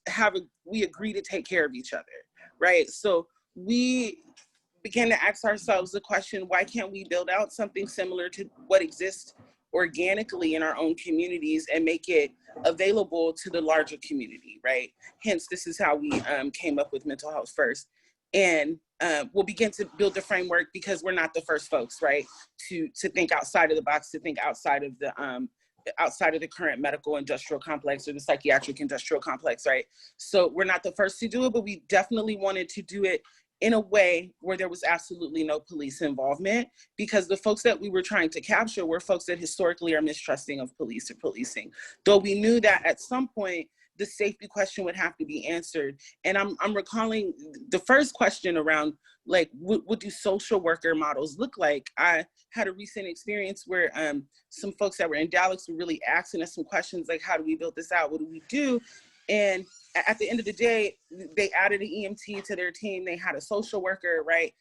Speaker 5: we agree to take care of each other, right? So we began to ask ourselves the question, why can't we build out something similar to what exists organically in our own communities and make it available to the larger community, right? Hence, this is how we came up with Mental Health First. And we'll begin to build the framework because we're not the first folks, right, to think outside of the box, to think outside of the current medical industrial complex or the psychiatric industrial complex, right? So we're not the first to do it, but we definitely wanted to do it in a way where there was absolutely no police involvement, because the folks that we were trying to capture were folks that historically are mistrusting of police or policing. Though we knew that at some point, the safety question would have to be answered. And I'm recalling the first question around, like, what do social worker models look like? I had a recent experience where some folks that were in Dallas were really asking us some questions like, how do we build this out? What do we do? And at the end of the day, they added an EMT to their team. They had a social worker, right?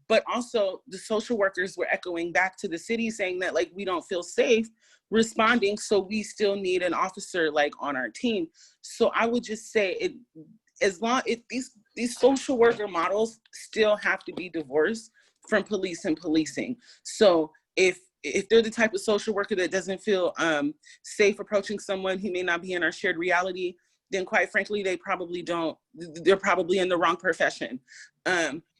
Speaker 5: But also the social workers were echoing back to the city saying that, like, we don't feel safe responding, so we still need an officer like on our team. So I would just say these social worker models still have to be divorced from police and policing. So if they're the type of social worker that doesn't feel safe approaching someone who may not be in our shared reality, then quite frankly, they're probably in the wrong profession.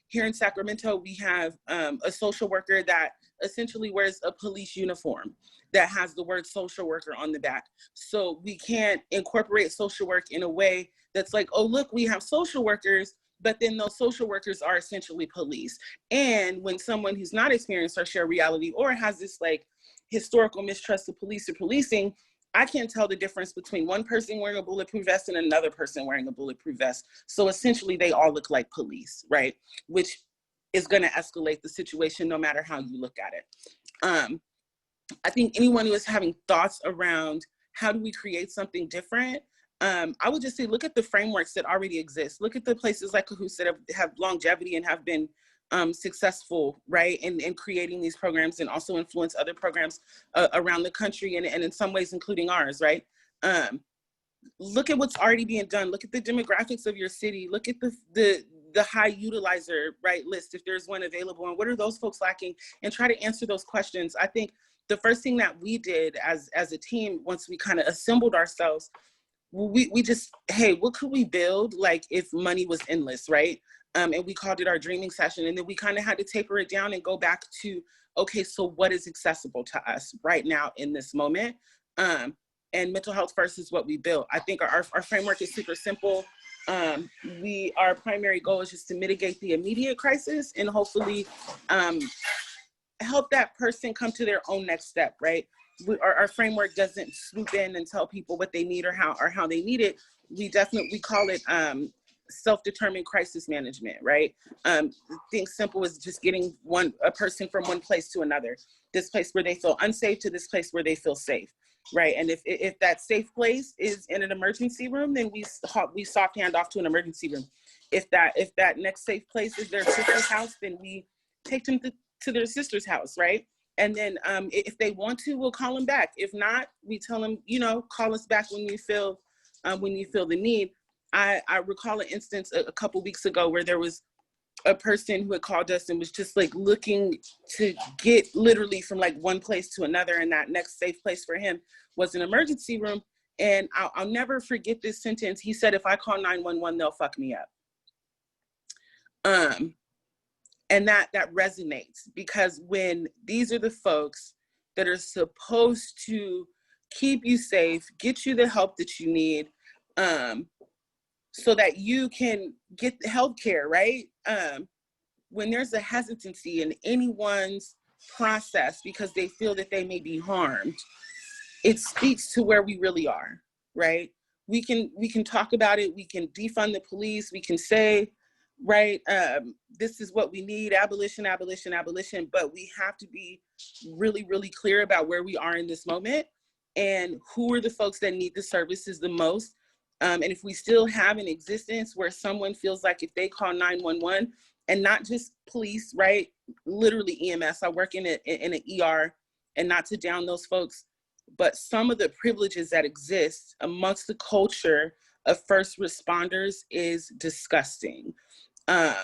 Speaker 5: Here in Sacramento, we have a social worker that essentially wears a police uniform that has the word social worker on the back. So we can't incorporate social work in a way that's like, oh, look, we have social workers, but then those social workers are essentially police. And when someone who's not experienced our shared reality or has this like historical mistrust of police or policing, I can't tell the difference between one person wearing a bulletproof vest and another person wearing a bulletproof vest. So essentially they all look like police, right? Which is gonna escalate the situation no matter how you look at it. I think anyone who is having thoughts around how do we create something different, I would just say, look at the frameworks that already exist. Look at the places like Cahoots that have longevity and have been successful, right, in creating these programs, and also influence other programs around the country, and in some ways including ours, right? Look at what's already being done. Look at the demographics of your city. Look at the high utilizer, right, list, if there's one available, and what are those folks lacking, and try to answer those questions. I think the first thing that we did as a team, once we kind of assembled ourselves, we just, hey, what could we build like if money was endless, right? And we called it our dreaming session. And then we kind of had to taper it down and go back to, okay, so what is accessible to us right now in this moment? And mental health first is what we built. I think our framework is super simple. Our primary goal is just to mitigate the immediate crisis and hopefully help that person come to their own next step, right? Our framework doesn't swoop in and tell people what they need or how they need it. We call it self-determined crisis management, right? Think simple as just getting a person from one place to another, this place where they feel unsafe to this place where they feel safe, right? And if that safe place is in an emergency room, then we soft hand off to an emergency room. If that next safe place is their sister's house, then we take them to their sister's house, right? And then if they want to, we'll call them back. If not, we tell them, call us back when you feel the need. I recall an instance a couple weeks ago where there was a person who had called us and was just like looking to get literally from like one place to another, and that next safe place for him was an emergency room. And I'll never forget this sentence. He said, if I call 911, they'll fuck me up. And that resonates, because when these are the folks that are supposed to keep you safe, get you the help that you need, so that you can get the healthcare, right? When there's a hesitancy in anyone's process because they feel that they may be harmed, it speaks to where we really are, right? We can talk about it. We can defund the police. We can say, right, this is what we need, abolition, abolition, abolition, but we have to be really, really clear about where we are in this moment and who are the folks that need the services the most. And if we still have an existence where someone feels like if they call 911, and not just police, right, literally EMS, I work in an ER, and not to down those folks, but some of the privileges that exist amongst the culture of first responders is disgusting. I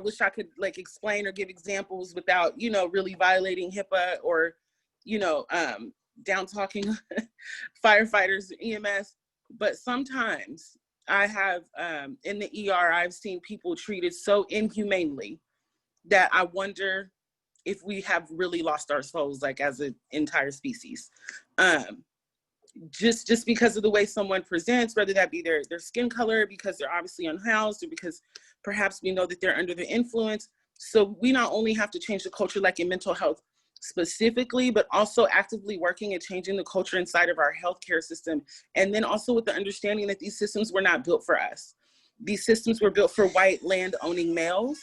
Speaker 5: wish I could like explain or give examples without, really violating HIPAA or, down talking firefighters, EMS. But sometimes I have, in the ER, I've seen people treated so inhumanely that I wonder if we have really lost our souls, like as an entire species. Just because of the way someone presents, whether that be their skin color, because they're obviously unhoused, or because perhaps we know that they're under the influence. So we not only have to change the culture like in mental health specifically, but also actively working at changing the culture inside of our healthcare system. And then also with the understanding that these systems were not built for us. These systems were built for white land owning males.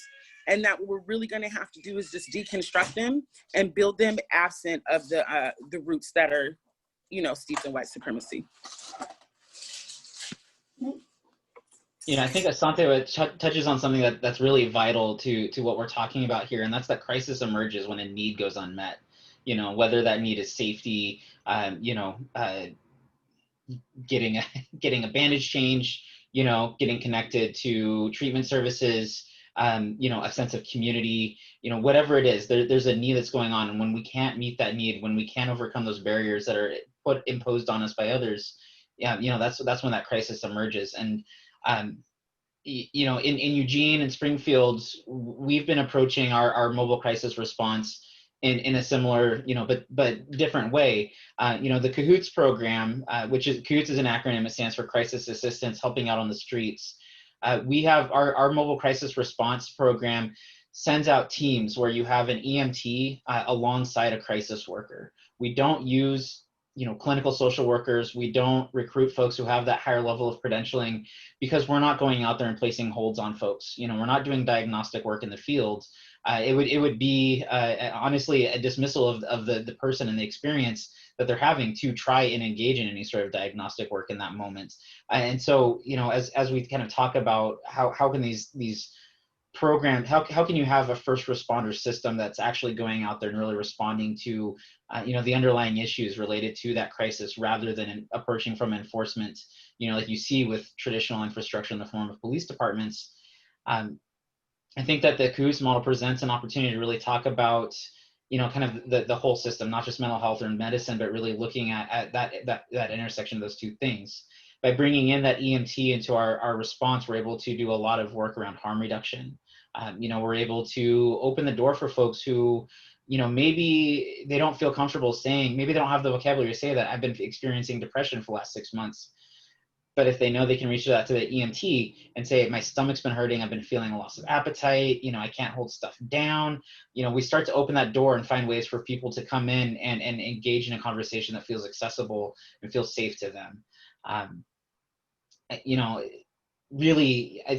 Speaker 5: And that what we're really gonna have to do is just deconstruct them and build them absent of the roots that are, steeped in white supremacy.
Speaker 6: I think Asante touches on something that's really vital to what we're talking about here, and that's that crisis emerges when a need goes unmet. Whether that need is safety, getting a bandage change, getting connected to treatment services, a sense of community, whatever it is, there's a need that's going on, and when we can't meet that need, when we can't overcome those barriers that are imposed on us by others, that's when that crisis emerges. And in Eugene and Springfield, we've been approaching our mobile crisis response in a similar, but different way. The CAHOOTS program, CAHOOTS is an acronym. It stands for Crisis Assistance Helping Out on the Streets. We have our mobile crisis response program sends out teams where you have an EMT alongside a crisis worker. We don't use clinical social workers. We don't recruit folks who have that higher level of credentialing, because we're not going out there and placing holds on folks. We're not doing diagnostic work in the field. It would be honestly a dismissal of the person and the experience that they're having to try and engage in any sort of diagnostic work in that moment. And so, as we kind of talk about how can these program, how can you have a first responder system that's actually going out there and really responding to the underlying issues related to that crisis, rather than approaching from enforcement, like you see with traditional infrastructure in the form of police departments. I think that the CAHOOTS model presents an opportunity to really talk about, kind of the whole system, not just mental health or medicine, but really looking at that intersection of those two things. By bringing in that EMT into our response, we're able to do a lot of work around harm reduction. We're able to open the door for folks who, maybe they don't feel comfortable saying, maybe they don't have the vocabulary to say that I've been experiencing depression for the last 6 months. But if they know they can reach out to the EMT and say, my stomach's been hurting, I've been feeling a loss of appetite, I can't hold stuff down, we start to open that door and find ways for people to come in and engage in a conversation that feels accessible and feels safe to them. Really, I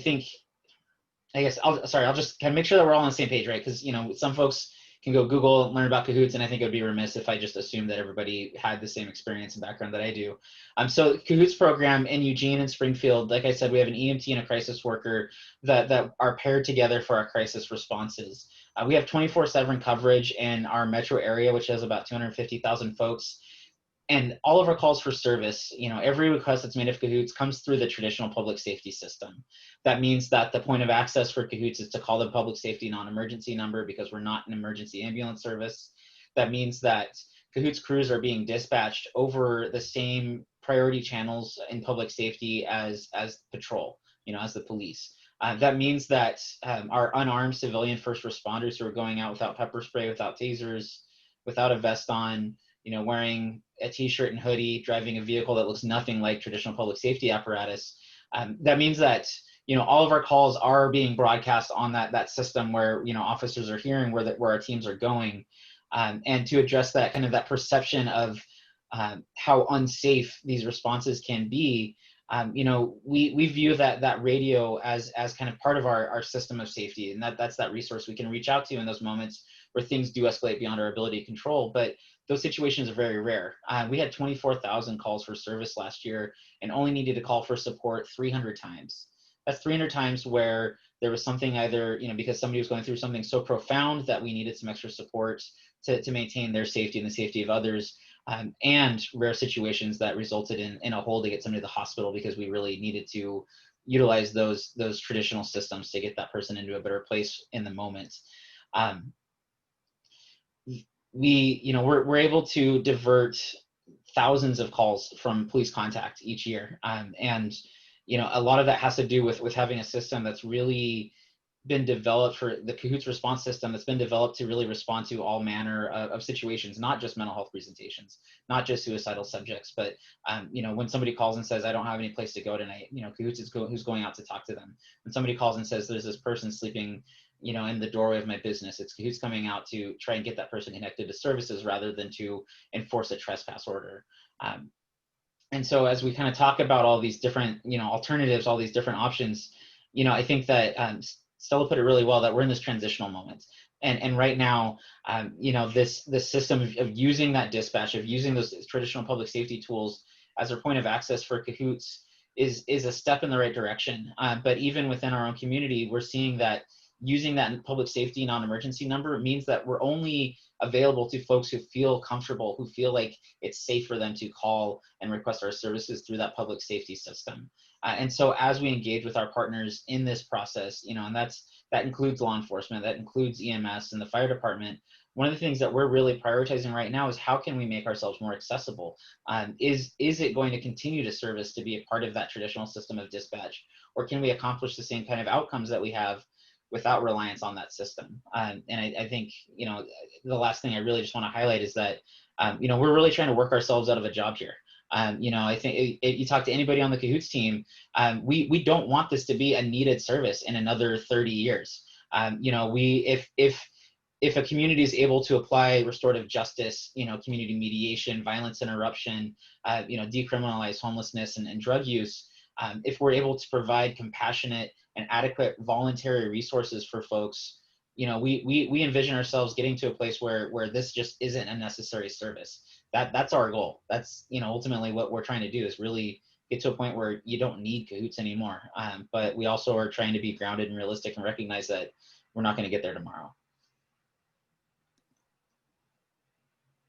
Speaker 6: guess I'll just kind of make sure that we're all on the same page, right? Because, some folks can go Google and learn about CAHOOTS, and I think it would be remiss if I just assumed that everybody had the same experience and background that I do. So CAHOOTS program in Eugene and Springfield, like I said, we have an EMT and a crisis worker that are paired together for our crisis responses. We have 24/7 coverage in our metro area, which has about 250,000 folks. And all of our calls for service, every request that's made of CAHOOTS comes through the traditional public safety system. That means that the point of access for CAHOOTS is to call the public safety non-emergency number, because we're not an emergency ambulance service. That means that CAHOOTS crews are being dispatched over the same priority channels in public safety as patrol, as the police. That means that our unarmed civilian first responders who are going out without pepper spray, without tasers, without a vest on, wearing a t-shirt and hoodie, driving a vehicle that looks nothing like traditional public safety apparatus. That means that, all of our calls are being broadcast on that system where, officers are hearing where our teams are going. And to address that kind of that perception of how unsafe these responses can be, we view that radio as kind of part of our system of safety. And that's that resource we can reach out to in those moments where things do escalate beyond our ability to control. But those situations are very rare. We had 24,000 calls for service last year and only needed to call for support 300 times. That's 300 times where there was something either, because somebody was going through something so profound that we needed some extra support to maintain their safety and the safety of others, and rare situations that resulted in a hold to get somebody to the hospital because we really needed to utilize those traditional systems to get that person into a better place in the moment. We're able to divert thousands of calls from police contact each year. And a lot of that has to do with having a system that's really been developed for the CAHOOTS response system that's been developed to really respond to all manner of situations, not just mental health presentations, not just suicidal subjects, but when somebody calls and says, I don't have any place to go tonight, CAHOOTS is who's going out to talk to them. When somebody calls and says, there's this person sleeping in the doorway of my business, it's CAHOOTS coming out to try and get that person connected to services rather than to enforce a trespass order. And so as we kind of talk about all these different, alternatives, all these different options, I think that Stella put it really well, that we're in this transitional moment. And right now, this system of using that dispatch, of using those traditional public safety tools as our point of access for CAHOOTS is a step in the right direction. But even within our own community, we're seeing that using that public safety non-emergency number means that we're only available to folks who feel comfortable, who feel like it's safe for them to call and request our services through that public safety system. And so as we engage with our partners in this process, and that includes law enforcement, that includes EMS and the fire department, one of the things that we're really prioritizing right now is how can we make ourselves more accessible? Is it going to continue to serve us to be a part of that traditional system of dispatch? Or can we accomplish the same kind of outcomes that we have without reliance on that system? And I think, the last thing I really just want to highlight is that, we're really trying to work ourselves out of a job here. I think if you talk to anybody on the CAHOOTS team, we don't want this to be a needed service in another 30 years. If a community is able to apply restorative justice, community mediation, violence interruption, decriminalize homelessness and drug use, if we're able to provide compassionate and adequate voluntary resources for folks, we envision ourselves getting to a place where this just isn't a necessary service. That's our goal. That's ultimately what we're trying to do, is really get to a point where you don't need cahoots anymore. But we also are trying to be grounded and realistic and recognize that we're not going to get there tomorrow.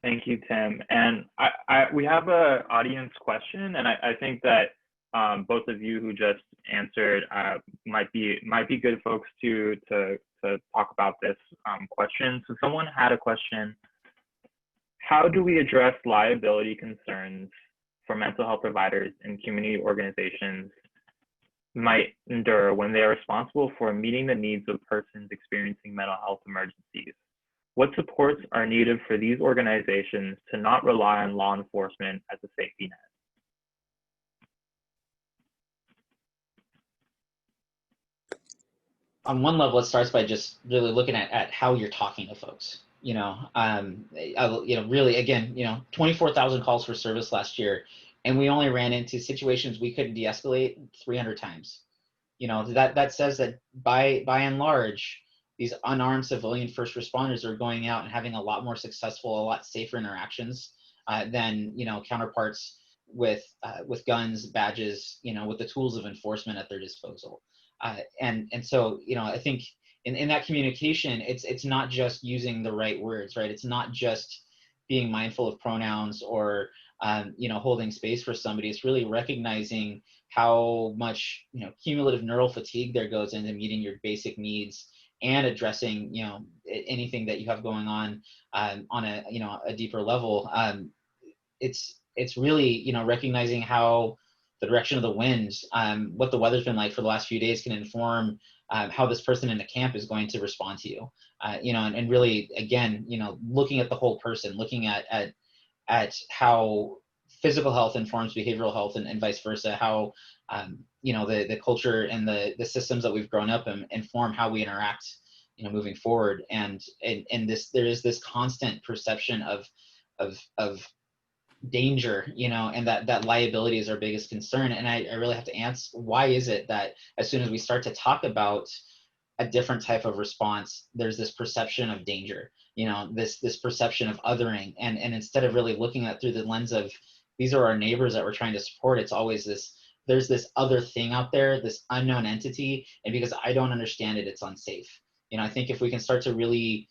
Speaker 3: Thank you, Tim. And we have an audience question, and I think that both of you who just answered might be good folks to talk about this question. So someone had a question: how do we address liability concerns for mental health providers and community organizations might endure when they are responsible for meeting the needs of persons experiencing mental health emergencies? What supports are needed for these organizations to not rely on law enforcement as a safety net?
Speaker 6: On one level, it starts by just really looking at how you're talking to folks. Really, again, 24,000 calls for service last year, and we only ran into situations we couldn't de-escalate 300 times. That says that by and large, these unarmed civilian first responders are going out and having a lot more successful, a lot safer interactions than counterparts with guns, badges, with the tools of enforcement at their disposal. And so I think in that communication, it's not just using the right words, right? It's not just being mindful of pronouns or holding space for somebody. It's really recognizing how much cumulative neural fatigue there goes into meeting your basic needs and addressing anything that you have going on a deeper level. It's really recognizing how the direction of the wind, what the weather's been like for the last few days, can inform how this person in the camp is going to respond to you. And really, again, looking at the whole person, looking at how physical health informs behavioral health and vice versa, how the culture and the systems that we've grown up in inform how we interact moving forward. And there is this constant perception of danger, and that liability is our biggest concern. And I really have to answer, why is it that as soon as we start to talk about a different type of response, there's this perception of danger, this perception of othering, and instead of really looking at through the lens of these are our neighbors that we're trying to support, it's always there's this other thing out there, this unknown entity, and because I don't understand it, it's unsafe. I think if we can start to really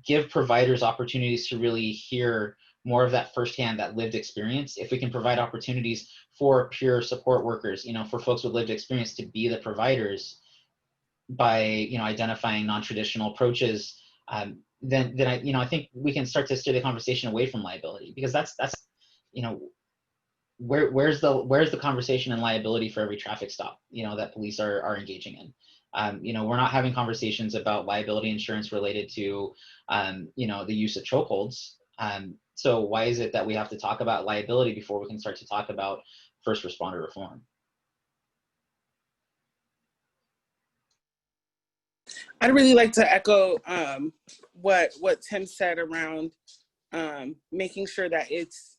Speaker 6: give providers opportunities to really hear more of that firsthand, that lived experience, if we can provide opportunities for peer support workers, for folks with lived experience to be the providers by, identifying non-traditional approaches, then I think we can start to steer the conversation away from liability, because that's where's the conversation and liability for every traffic stop, that police are engaging in. We're not having conversations about liability insurance related to, the use of chokeholds. So why is it that we have to talk about liability before we can start to talk about first responder reform?
Speaker 5: I'd really like to echo what Tim said around making sure that it's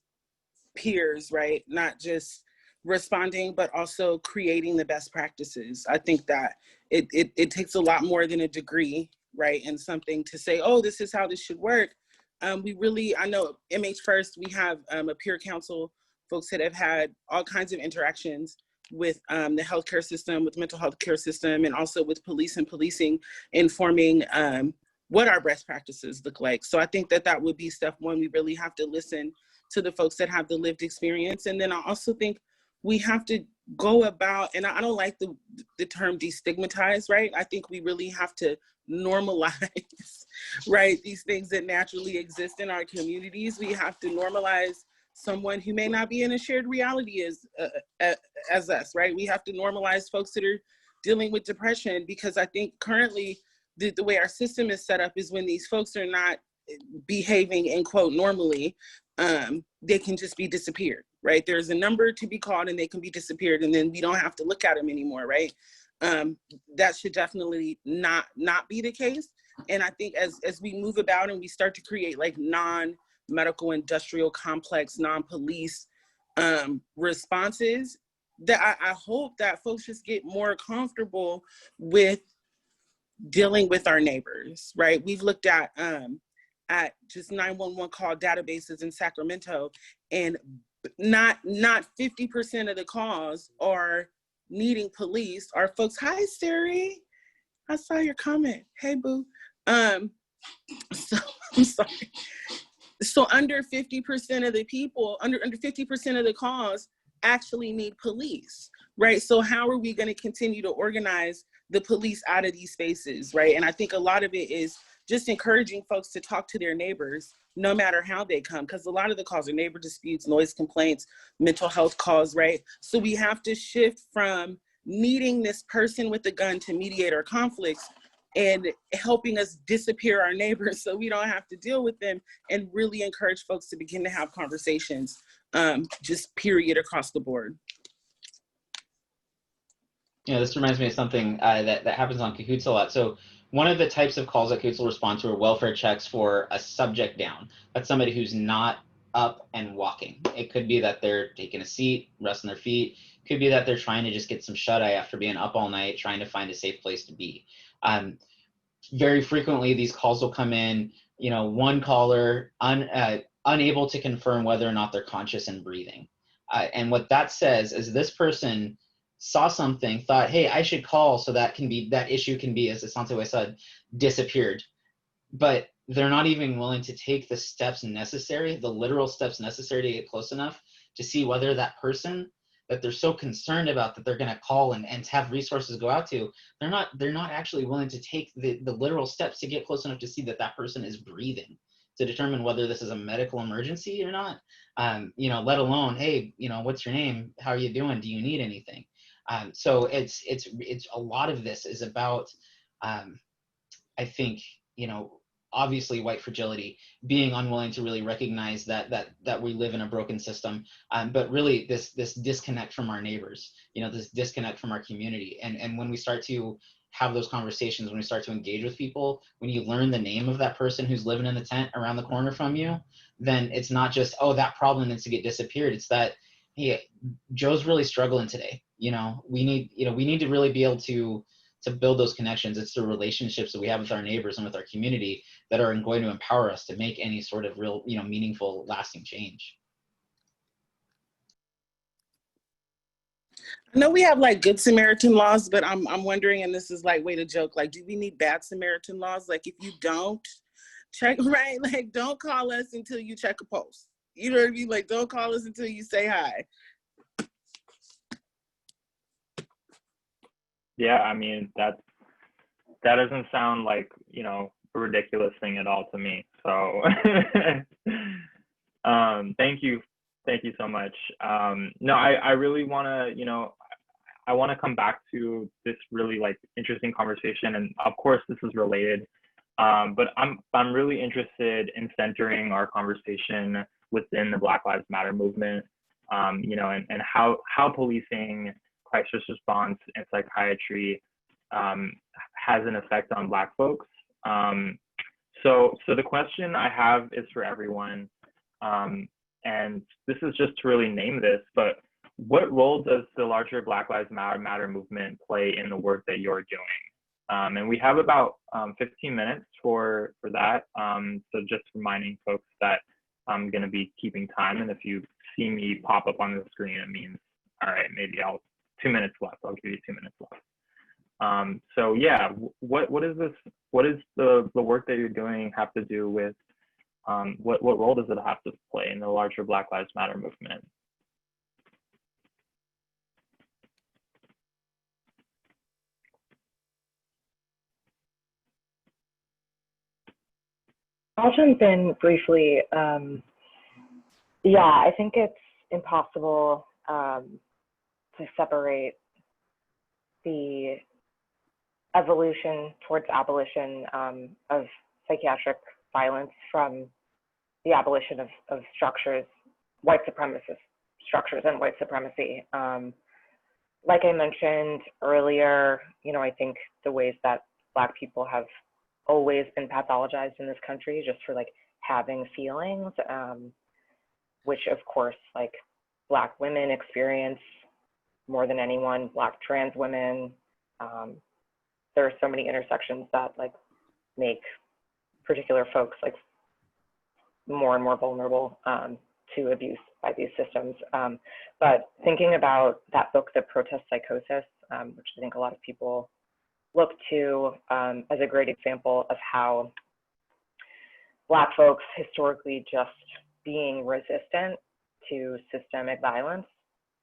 Speaker 5: peers, right? Not just responding, but also creating the best practices. I think that it takes a lot more than a degree, right? And something to say, oh, this is how this should work. I know MH First, we have a peer council, folks that have had all kinds of interactions with the healthcare system, with mental health care system, and also with police and policing, informing what our best practices look like. So I think that would be step one. We really have to listen to the folks that have the lived experience. And then I also think we have to go about, and I don't like the term destigmatize, right? I think we really have to normalize, right? These things that naturally exist in our communities. We have to normalize someone who may not be in a shared reality as us, right? We have to normalize folks that are dealing with depression, because I think currently the way our system is set up is when these folks are not behaving in quote normally, they can just be disappeared, right? There's a number to be called and they can be disappeared, and then we don't have to look at them anymore, right? That should definitely not be the case. And I think as we move about and we start to create like non-medical industrial complex, non-police responses, that I hope that folks just get more comfortable with dealing with our neighbors, right? We've looked at just 911 call databases in Sacramento, and not 50% of the calls are needing police, are folks, hi Siri, I saw your comment, hey boo. So I'm sorry. So under 50% of the people, under 50% of the calls actually need police, right? So how are we going to continue to organize the police out of these spaces, right? And I think a lot of it is just encouraging folks to talk to their neighbors, no matter how they come, because a lot of the calls are neighbor disputes, noise complaints, mental health calls, right? So we have to shift from needing this person with a gun to mediate our conflicts and helping us disappear our neighbors so we don't have to deal with them, and really encourage folks to begin to have conversations, just period across the board.
Speaker 6: You know, this reminds me of something that happens on Cahoots a lot. So one of the types of calls that Cahoots will respond to are welfare checks for a subject down. That's somebody who's not up and walking. It could be that they're taking a seat, resting their feet. It could be that they're trying to just get some shut-eye after being up all night, trying to find a safe place to be. Very frequently, these calls will come in, you know, one caller unable to confirm whether or not they're conscious and breathing. And what that says is this person saw something, thought, hey, I should call so that issue can be, as Asante said, disappeared. But they're not even willing to take the steps necessary, the literal steps necessary to get close enough to see whether that person that they're so concerned about that they're going to call and have resources go out to, they're not actually willing to take the literal steps to get close enough to see that that person is breathing, to determine whether this is a medical emergency or not. You know, let alone, hey, you know, what's your name? How are you doing? Do you need anything? So it's a lot of this is about, I think, you know, obviously white fragility, being unwilling to really recognize that we live in a broken system, but really this disconnect from our neighbors, you know, this disconnect from our community. And when we start to have those conversations, when we start to engage with people, when you learn the name of that person who's living in the tent around the corner from you, then it's not just, oh, that problem needs to get disappeared. It's that, hey, Joe's really struggling today. You know, we need to really be able to build those connections. It's the relationships that we have with our neighbors and with our community that are going to empower us to make any sort of real, you know, meaningful, lasting change.
Speaker 5: I know we have like good Samaritan laws, but I'm wondering, and this is like way to joke, like, do we need bad Samaritan laws? Like, if you don't check, right? Like, don't call us until you check a pulse. You know what I mean? Like, don't call us until you say hi.
Speaker 3: Yeah, I mean, that doesn't sound like, you know, a ridiculous thing at all to me. So thank you so much. No, I really want to, you know, I want to come back to this really like interesting conversation, and of course this is related, but I'm really interested in centering our conversation within the Black Lives Matter movement, you know, and how policing, crisis response, and psychiatry has an effect on Black folks. So the question I have is for everyone, and this is just to really name this, but what role does the larger Black Lives Matter movement play in the work that you're doing? And we have about 15 minutes for that. So just reminding folks that I'm going to be keeping time, and if you see me pop up on the screen, it means, all right, maybe 2 minutes left. I'll give you 2 minutes left. So yeah, what is the work that you're doing have to do with, what role does it have to play in the larger Black Lives Matter movement?
Speaker 7: I'll jump in briefly. Yeah, I think it's impossible to separate the evolution towards abolition of psychiatric violence from the abolition of structures, white supremacist structures and white supremacy. Like I mentioned earlier, you know, I think the ways that Black people have always been pathologized in this country just for like having feelings, which of course like Black women experience more than anyone, Black trans women. There are so many intersections that like make particular folks like more and more vulnerable to abuse by these systems. But thinking about that book, The Protest Psychosis, which I think a lot of people look to as a great example of how Black folks historically just being resistant to systemic violence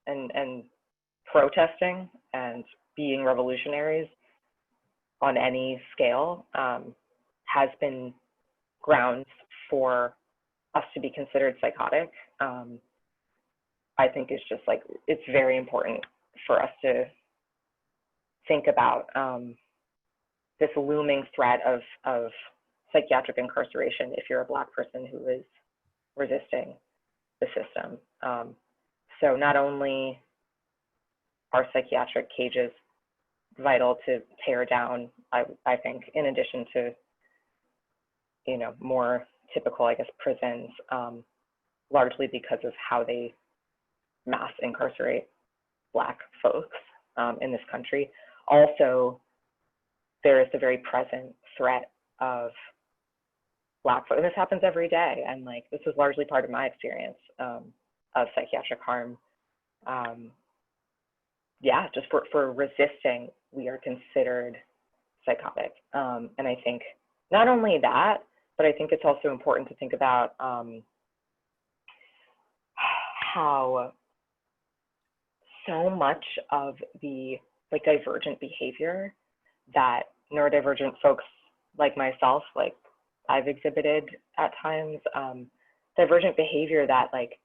Speaker 7: and protesting and being revolutionaries on any scale has been grounds for us to be considered psychotic. I think it's just like, it's very important for us to think about this looming threat of psychiatric incarceration if you're a Black person who is resisting the system. So not only are psychiatric cages vital to tear down, I think, in addition to, you know, more typical, I guess, prisons, largely because of how they mass incarcerate Black folks in this country. Also, there is the very present threat of Black folks, and this happens every day, and like, this was largely part of my experience of psychiatric harm. Yeah, just for resisting, we are considered psychotic. And I think not only that, but I think it's also important to think about how so much of the like divergent behavior that neurodivergent folks like myself, like I've exhibited at times, divergent behavior that like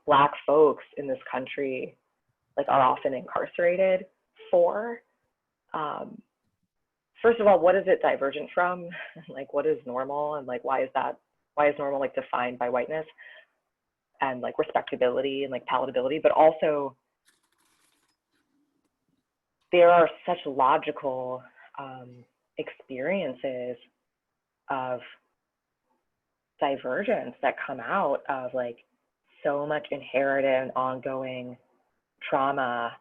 Speaker 7: Black folks in this country like are often incarcerated for. First of all, what is it divergent from? Like, what is normal? And like, why is normal like defined by whiteness and like respectability and like palatability? But also, there are such logical experiences of divergence that come out of like so much inherited and ongoing trauma.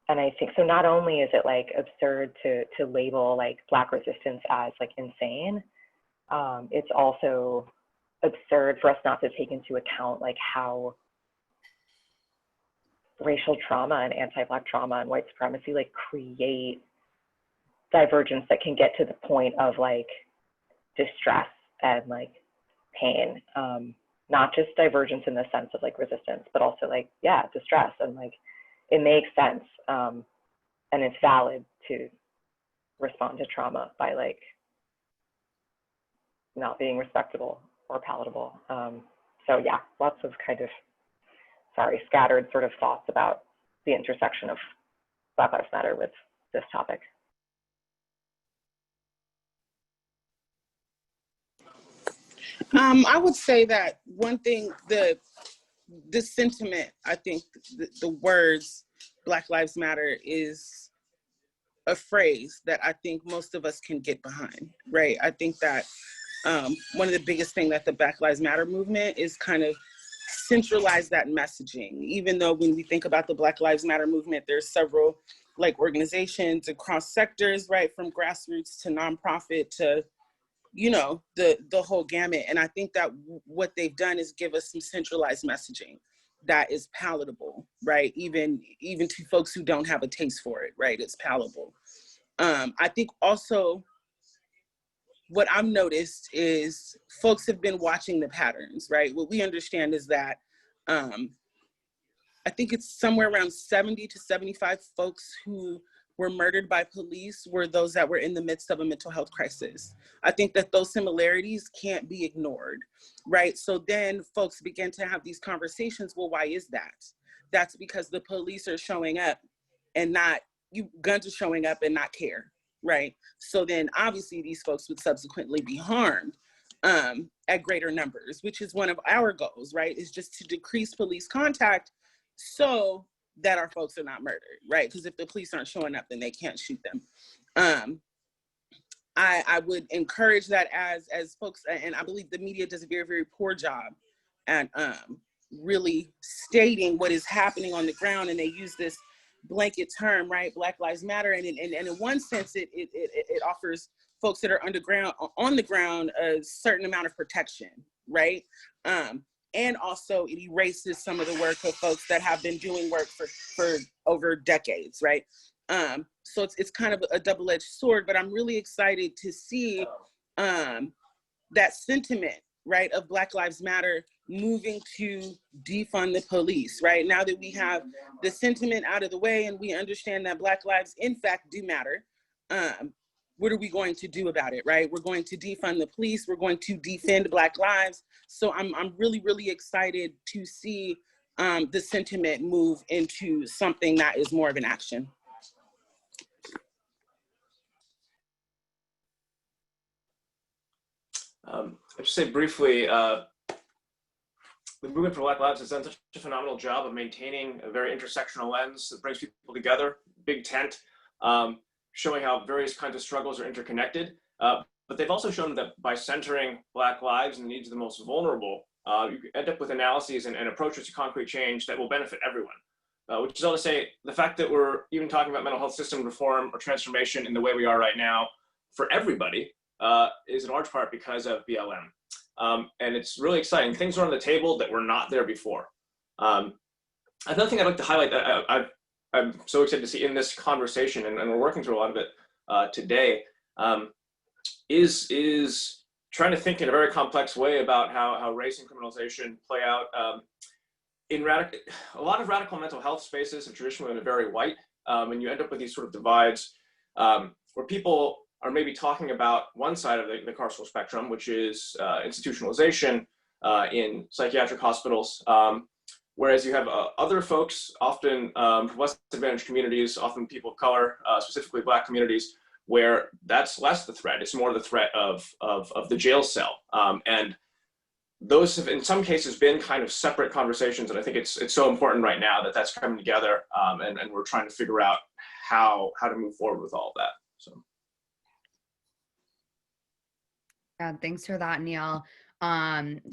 Speaker 7: And I think, so not only is it like absurd to label like Black resistance as like insane, it's also absurd for us not to take into account like how racial trauma and anti-Black trauma and white supremacy like create divergence that can get to the point of like distress and like pain. Not just divergence in the sense of like resistance, but also like, yeah, distress, and like it makes sense, and it's valid to respond to trauma by like not being respectable or palatable. So yeah, lots of kind of, scattered sort of thoughts about the intersection of Black Lives Matter with this topic.
Speaker 5: I would say that one thing, the sentiment, I think the words Black Lives Matter is a phrase that I think most of us can get behind, right? I think that one of the biggest things that the Black Lives Matter movement is kind of centralize that messaging. Even though when we think about the Black Lives Matter movement, there's several like organizations across sectors, right? From grassroots to nonprofit to, you know, the whole gamut. And I think that what they've done is give us some centralized messaging that is palatable, right? Even to folks who don't have a taste for it, right? It's palatable. I think also what I've noticed is folks have been watching the patterns, right? What we understand is that I think it's somewhere around 70 to 75 folks who were murdered by police were those that were in the midst of a mental health crisis. I think that those similarities can't be ignored, right? So then folks begin to have these conversations, well, why is that? That's because the police are showing up and guns are showing up and not care, right? So then obviously these folks would subsequently be harmed at greater numbers, which is one of our goals, right? Is just to decrease police contact so that our folks are not murdered, right? Because if the police aren't showing up, then they can't shoot them. I would encourage that as folks, and I believe the media does a very, very poor job at really stating what is happening on the ground, and they use this blanket term, right? Black Lives Matter, and in one sense, it offers folks that are on the ground a certain amount of protection, right? And also it erases some of the work of folks that have been doing work for over decades, right? So it's kind of a double-edged sword, but I'm really excited to see that sentiment, right, of Black Lives Matter moving to defund the police, right? Now that we have the sentiment out of the way and we understand that Black lives in fact do matter, what are we going to do about it, right? We're going to defund the police, we're going to defend Black lives. So I'm really, really excited to see the sentiment move into something that is more of an action.
Speaker 8: I'll just say briefly, the Movement for Black Lives has done such a phenomenal job of maintaining a very intersectional lens that brings people together, big tent, showing how various kinds of struggles are interconnected. But they've also shown that by centering Black lives and the needs of the most vulnerable, you end up with analyses and approaches to concrete change that will benefit everyone. Which is all to say, the fact that we're even talking about mental health system reform or transformation in the way we are right now for everybody is in large part because of BLM. And it's really exciting. Things are on the table that were not there before. Another thing I'd like to highlight that I'm so excited to see in this conversation, and we're working through a lot of it today, is trying to think in a very complex way about how race and criminalization play out. A lot of radical mental health spaces have traditionally been very white, and you end up with these sort of divides where people are maybe talking about one side of the carceral spectrum, which is institutionalization in psychiatric hospitals, whereas you have other folks, often from less advantaged communities, often people of color, specifically Black communities, where that's less the threat. It's more the threat of the jail cell. And those have, in some cases, been kind of separate conversations. And I think it's so important right now that that's coming together, and we're trying to figure out how to move forward with all of that. So.
Speaker 4: Yeah, thanks for that, Neil.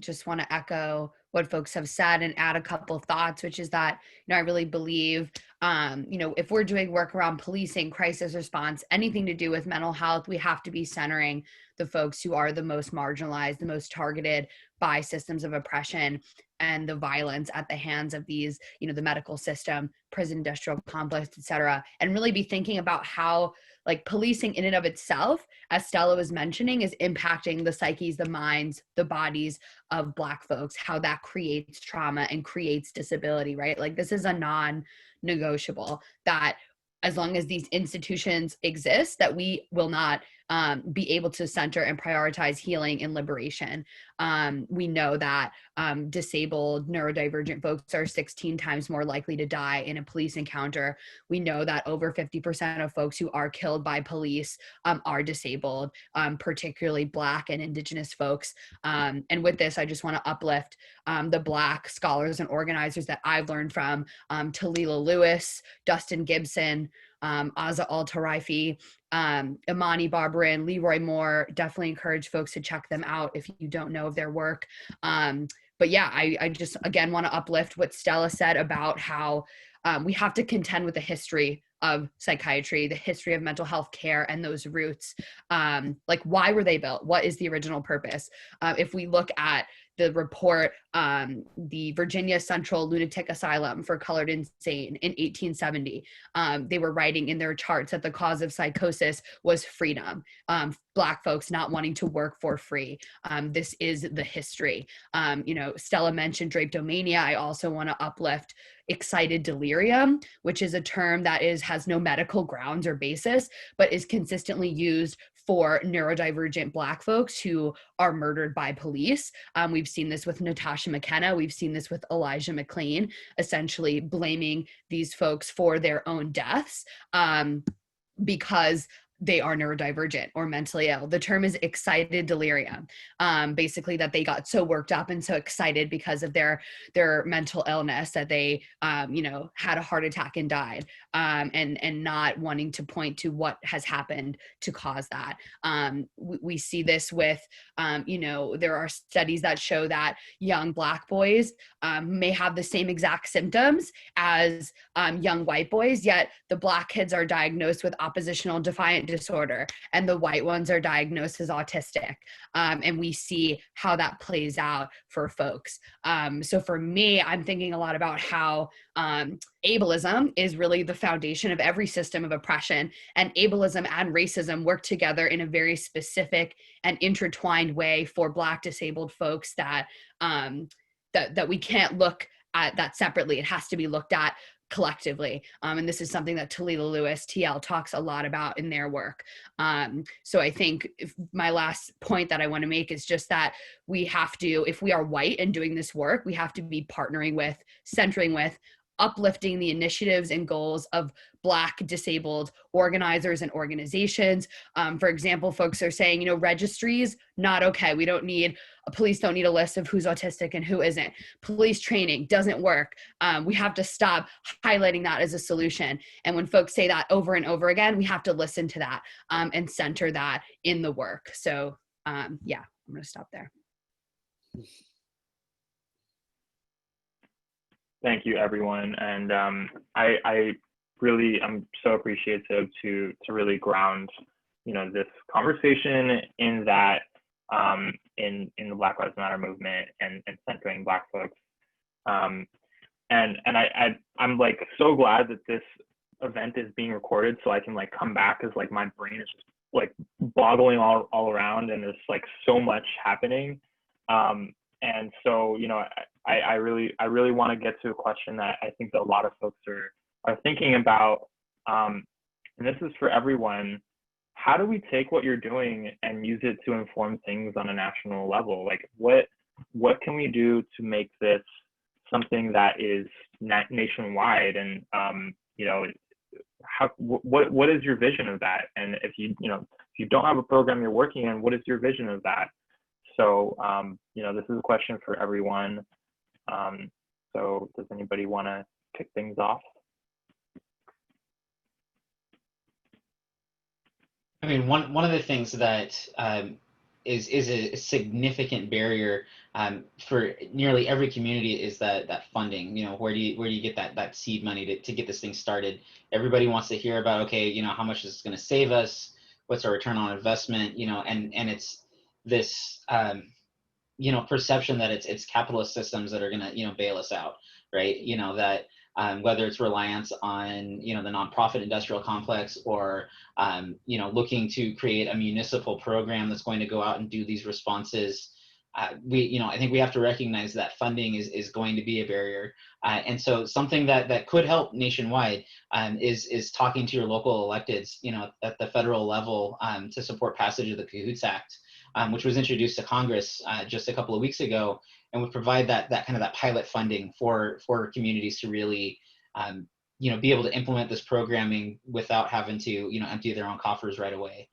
Speaker 4: Just want to echo what folks have said and add a couple of thoughts, which is that, I really believe, if we're doing work around policing, crisis response, anything to do with mental health, we have to be centering the folks who are the most marginalized, the most targeted by systems of oppression and the violence at the hands of these, the medical system, prison industrial complex, et cetera, and really be thinking about how policing in and of itself, as Stella was mentioning, is impacting the psyches, the minds, the bodies of Black folks, how that creates trauma and creates disability, right? This is a non-negotiable, that as long as these institutions exist, that we will not be able to center and prioritize healing and liberation. We know that disabled neurodivergent folks are 16 times more likely to die in a police encounter. We know that over 50% of folks who are killed by police are disabled, particularly Black and Indigenous folks. And with this, I just want to uplift the Black scholars and organizers that I've learned from, Talila Lewis, Dustin Gibson, Aza Al-Taraifi, Imani Barbarin, Leroy Moore. Definitely encourage folks to check them out if you don't know of their work. But yeah, I just, again, want to uplift what Stella said about how we have to contend with the history of psychiatry, the history of mental health care, and those roots. Why were they built? What is the original purpose? If we look at the report, the Virginia Central Lunatic Asylum for Colored Insane in 1870, they were writing in their charts that the cause of psychosis was freedom, Black folks not wanting to work for free. This is the history. Stella mentioned drapetomania. I also want to uplift excited delirium, which is a term that has no medical grounds or basis, but is consistently used for neurodivergent Black folks who are murdered by police. We've seen this with Natasha McKenna. We've seen this with Elijah McClain, essentially blaming these folks for their own deaths because they are neurodivergent or mentally ill. The term is excited delirium. Basically that they got so worked up and so excited because of their mental illness that they, had a heart attack and died, and not wanting to point to what has happened to cause that. We see this with, there are studies that show that young Black boys may have the same exact symptoms as young white boys, yet the Black kids are diagnosed with oppositional defiant disorder, and the white ones are diagnosed as autistic. And we see how that plays out for folks. So for me, I'm thinking a lot about how ableism is really the foundation of every system of oppression, and ableism and racism work together in a very specific and intertwined way for Black disabled folks that that we can't look at that separately. It has to be looked at collectively. And this is something that Talila Lewis, TL, talks a lot about in their work. So I think my last point that I want to make is just that we have to, if we are white and doing this work, we have to be partnering with, centering with, uplifting the initiatives and goals of Black disabled organizers and organizations. For example, folks are saying, registries, not okay. We don't need, police don't need a list of who's autistic and who isn't. Police training doesn't work. We have to stop highlighting that as a solution. And when folks say that over and over again, we have to listen to that and center that in the work. So yeah, I'm gonna stop there.
Speaker 3: Thank you, everyone. And I'm so appreciative to really ground, this conversation in that, in the Black Lives Matter movement and centering Black folks. And I'm like so glad that this event is being recorded, so I can like come back, because like my brain is just like boggling all around, and there's like so much happening. And so, I really want to get to a question that I think that a lot of folks are thinking about, and this is for everyone. How do we take what you're doing and use it to inform things on a national level? Like, what can we do to make this something that is nationwide? And what is your vision of that? And if you don't have a program you're working in, what is your vision of that? So this is a question for everyone. So does anybody want to kick things off?
Speaker 6: I mean, one of the things that is a significant barrier for nearly every community is that funding. Where do you get that seed money to get this thing started? Everybody wants to hear about, okay, how much is this going to save us? What's our return on investment? And it's this perception that it's capitalist systems that are going to bail us out, right? That whether it's reliance on the nonprofit industrial complex, or looking to create a municipal program that's going to go out and do these responses. I think we have to recognize that funding is going to be a barrier, and so something that could help nationwide is talking to your local electeds, at the federal level, to support passage of the Cahoots Act, which was introduced to Congress just a couple of weeks ago, and would provide that kind of pilot funding for communities to really be able to implement this programming without having to empty their own coffers right away.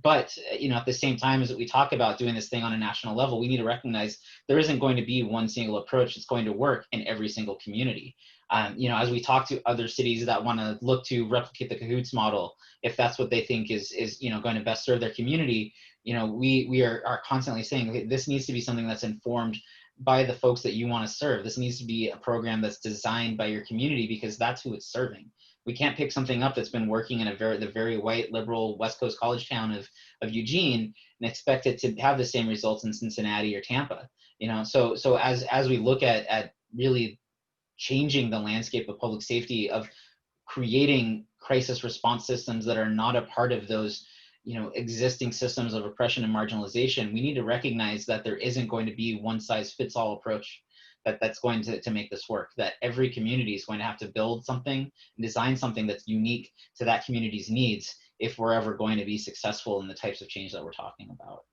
Speaker 6: But at the same time as we talk about doing this thing on a national level, we need to recognize there isn't going to be one single approach that's going to work in every single community. As we talk to other cities that want to look to replicate the Cahoots model, if that's what they think is going to best serve their community, we are constantly saying, okay, this needs to be something that's informed by the folks that you want to serve. This needs to be a program that's designed by your community, because that's who it's serving. We can't pick something up that's been working in the very white liberal West Coast college town of Eugene and expect it to have the same results in Cincinnati or Tampa. So as we look at really changing the landscape of public safety, of creating crisis response systems that are not a part of those existing systems of oppression and marginalization, we need to recognize that there isn't going to be one size fits all approach that's going to make this work, that every community is going to have to build something and design something that's unique to that community's needs if we're ever going to be successful in the types of change that we're talking about.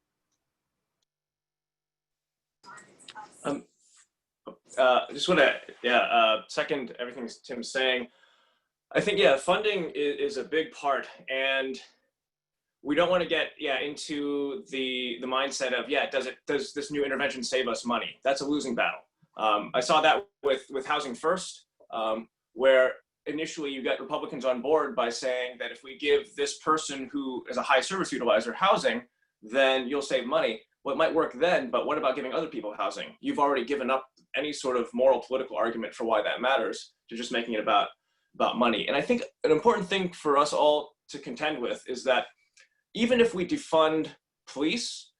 Speaker 8: I just want to second everything Tim's saying. I think funding is a big part, and we don't want to get into the mindset of does this new intervention save us money? That's a losing battle. I saw that with Housing First, where initially you got Republicans on board by saying that if we give this person who is a high service utilizer housing, then you'll save money. Well, it might work then, but what about giving other people housing? You've already given up any sort of moral political argument for why that matters to just making it about money. And I think an important thing for us all to contend with is that even if we defund police,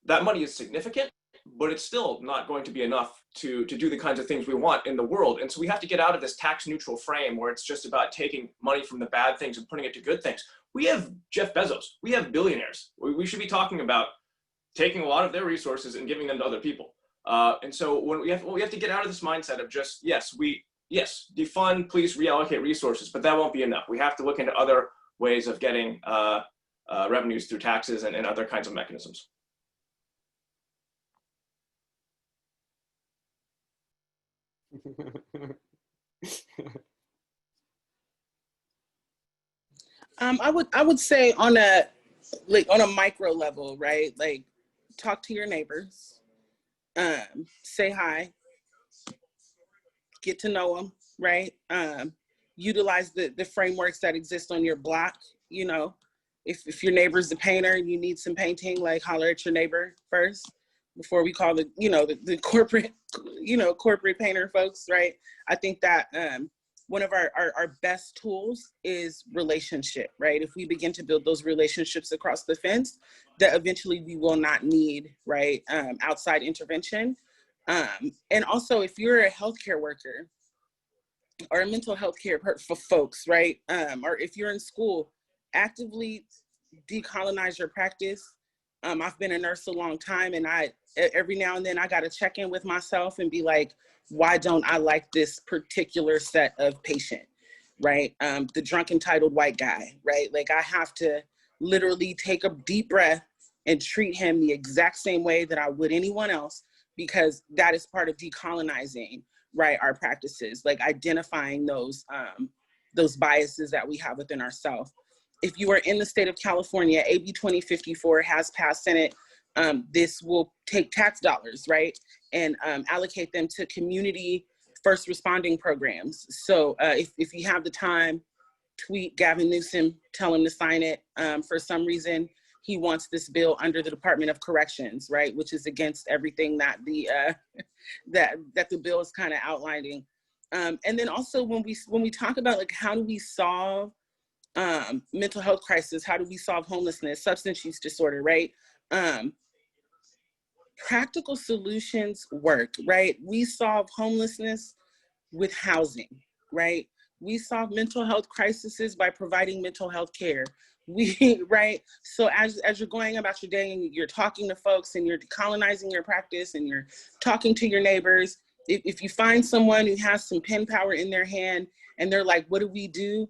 Speaker 8: that money is significant, but it's still not going to be enough to do the kinds of things we want in the world. And so we have to get out of this tax neutral frame where it's just about taking money from the bad things and putting it to good things. We have Jeff Bezos, we have billionaires. We should be talking about taking a lot of their resources and giving them to other people. And so when we have to get out of this mindset of just, yes, defund, please reallocate resources, but that won't be enough. We have to look into other ways of getting revenues through taxes and other kinds of mechanisms.
Speaker 5: I would say on a micro level, right? Like, talk to your neighbors, say hi, get to know them, right? Utilize the frameworks that exist on your block. You know, if your neighbor's the painter, you need some painting, like holler at your neighbor first before we call the corporate, corporate painter folks, right? I think that one of our best tools is relationship, right? If we begin to build those relationships across the fence, that eventually we will not need, right, outside intervention. And also, if you're a healthcare worker or a mental health care for folks, right, or if you're in school, actively decolonize your practice. I've been a nurse a long time, and every now and then I got to check in with myself and be like, why don't I like this particular set of patient, right? The drunk, entitled white guy, right? Like, I have to literally take a deep breath and treat him the exact same way that I would anyone else, because that is part of decolonizing, right, our practices, like identifying those biases that we have within ourselves. If you are in the state of California, AB 2054 has passed Senate. This will take tax dollars, right, and allocate them to community first responding programs. So if you have the time, tweet Gavin Newsom, tell him to sign it. For some reason, he wants this bill under the Department of Corrections, right, which is against everything that the that the bill is kind of outlining. And then also when we talk about, like, how do we solve mental health crisis, how do we solve homelessness, substance use disorder, right? Practical solutions work, right? We solve homelessness with housing, right? We solve mental health crises by providing mental health care. Right? So as you're going about your day and you're talking to folks and you're decolonizing your practice and you're talking to your neighbors, if you find someone who has some pen power in their hand and they're like, what do we do?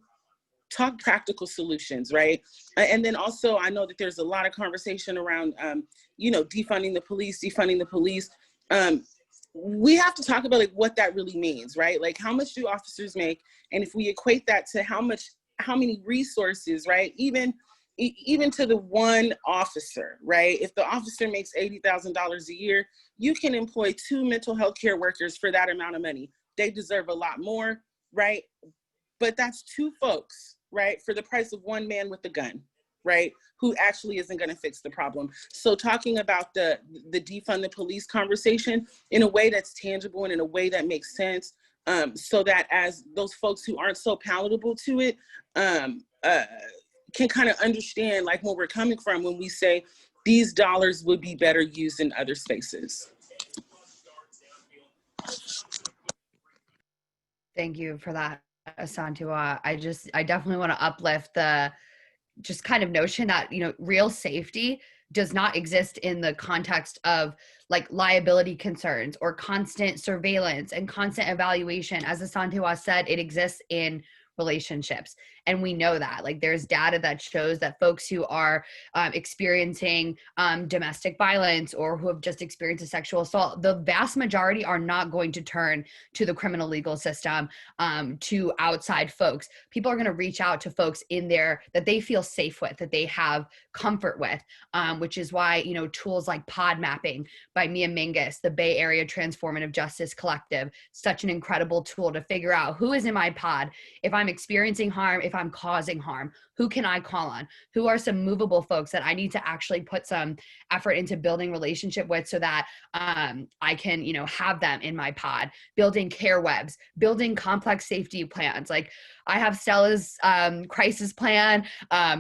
Speaker 5: Talk practical solutions, right? And then also, I know that there's a lot of conversation around, defunding the police. We have to talk about, like, what that really means, right? Like, how much do officers make? And if we equate that to how many resources, right? Even to the one officer, right? If the officer makes $80,000 a year, you can employ 2 mental health care workers for that amount of money. They deserve a lot more, right? But that's 2 folks, right, for the price of 1 man with a gun, right, who actually isn't going to fix the problem. So talking about the defund the police conversation in a way that's tangible and in a way that makes sense, so that as those folks who aren't so palatable to it can kind of understand, like, where we're coming from when we say these dollars would be better used in other spaces.
Speaker 4: Thank you for that, Asantua. I definitely want to uplift the just kind of notion that, real safety does not exist in the context of, like, liability concerns or constant surveillance and constant evaluation. As Asantua said, it exists in relationships. And we know that, like, there's data that shows that folks who are experiencing domestic violence or who have just experienced a sexual assault, the vast majority are not going to turn to the criminal legal system, to outside folks. People are going to reach out to folks in there that they feel safe with, that they have comfort with, which is why, tools like pod mapping by Mia Mingus, the Bay Area Transformative Justice Collective, such an incredible tool to figure out who is in my pod. If I'm experiencing harm, if I'm causing harm, who can I call on? Who are some movable folks that I need to actually put some effort into building relationship with so that I can, have them in my pod, building care webs, building complex safety plans. Like, I have Stella's crisis plan.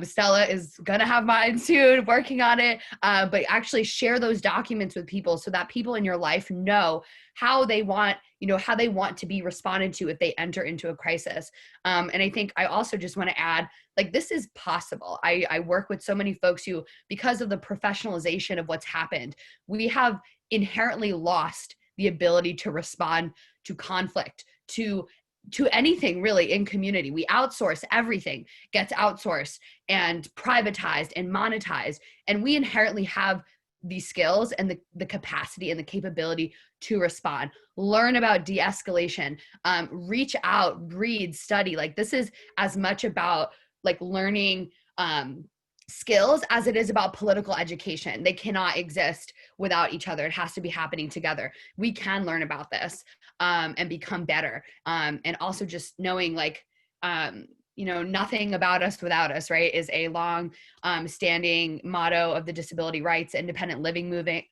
Speaker 4: Stella is going to have mine soon, working on it. But actually share those documents with people so that people in your life know how they want, how they want to be responded to if they enter into a crisis. And I think I also just want to add, like, this is possible. I work with so many folks who, because of the professionalization of what's happened, we have inherently lost the ability to respond to conflict, to anything really in community. We outsource, everything gets outsourced and privatized and monetized. And we inherently have these skills and the capacity and the capability to respond. Learn about de-escalation, reach out, read, study. Like, this is as much about like learning skills as it is about political education. They cannot exist without each other. It has to be happening together. We can learn about this and become better. And also just knowing, like, nothing about us without us, right, is a long standing motto of the disability rights independent living movement.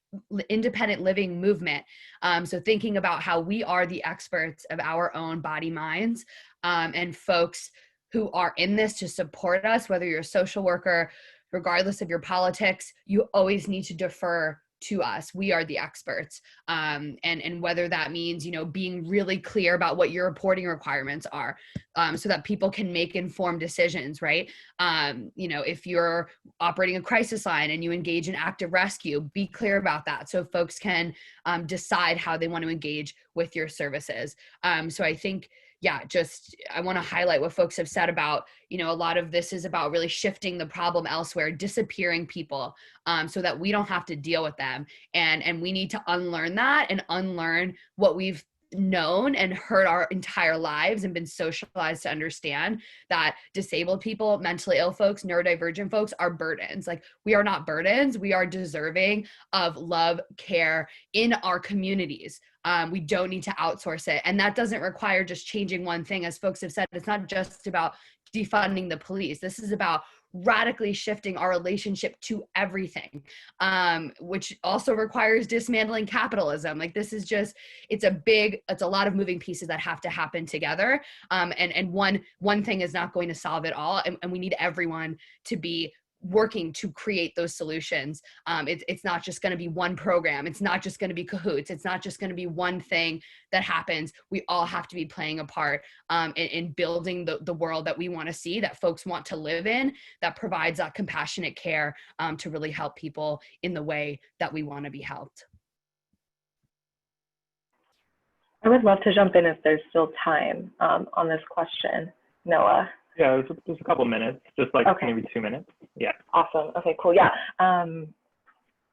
Speaker 4: So thinking about how we are the experts of our own body, minds, and folks who are in this to support us, whether you're a social worker, regardless of your politics, you always need to defer to us. We are the experts. And whether that means, being really clear about what your reporting requirements are, so that people can make informed decisions, right? If you're operating a crisis line and you engage in active rescue, be clear about that so folks can decide how they want to engage with your services. So I think, I want to highlight what folks have said about, a lot of this is about really shifting the problem elsewhere, disappearing people so that we don't have to deal with them. And we need to unlearn that and unlearn what we've known and heard our entire lives and been socialized to understand that disabled people, mentally ill folks, neurodivergent folks are burdens. Like, we are not burdens. We are deserving of love, care in our communities. We don't need to outsource it. And that doesn't require just changing one thing. As folks have said, it's not just about defunding the police. This is about radically shifting our relationship to everything, which also requires dismantling capitalism. Like, this is just, it's a lot of moving pieces that have to happen together. And one thing is not going to solve it all. And we need everyone to be working to create those solutions. It's not just going to be one program. It's not just going to be cahoots. It's not just going to be one thing that happens. We all have to be playing a part in building the world that we want to see, that folks want to live in, that provides that compassionate care to really help people in the way that we want to be helped.
Speaker 7: I would love to jump in if there's still time on this question. Noah?
Speaker 3: Yeah, there's a couple minutes, just like
Speaker 7: okay.
Speaker 3: Maybe 2 minutes. Yeah.
Speaker 7: Awesome. Okay, cool. Yeah.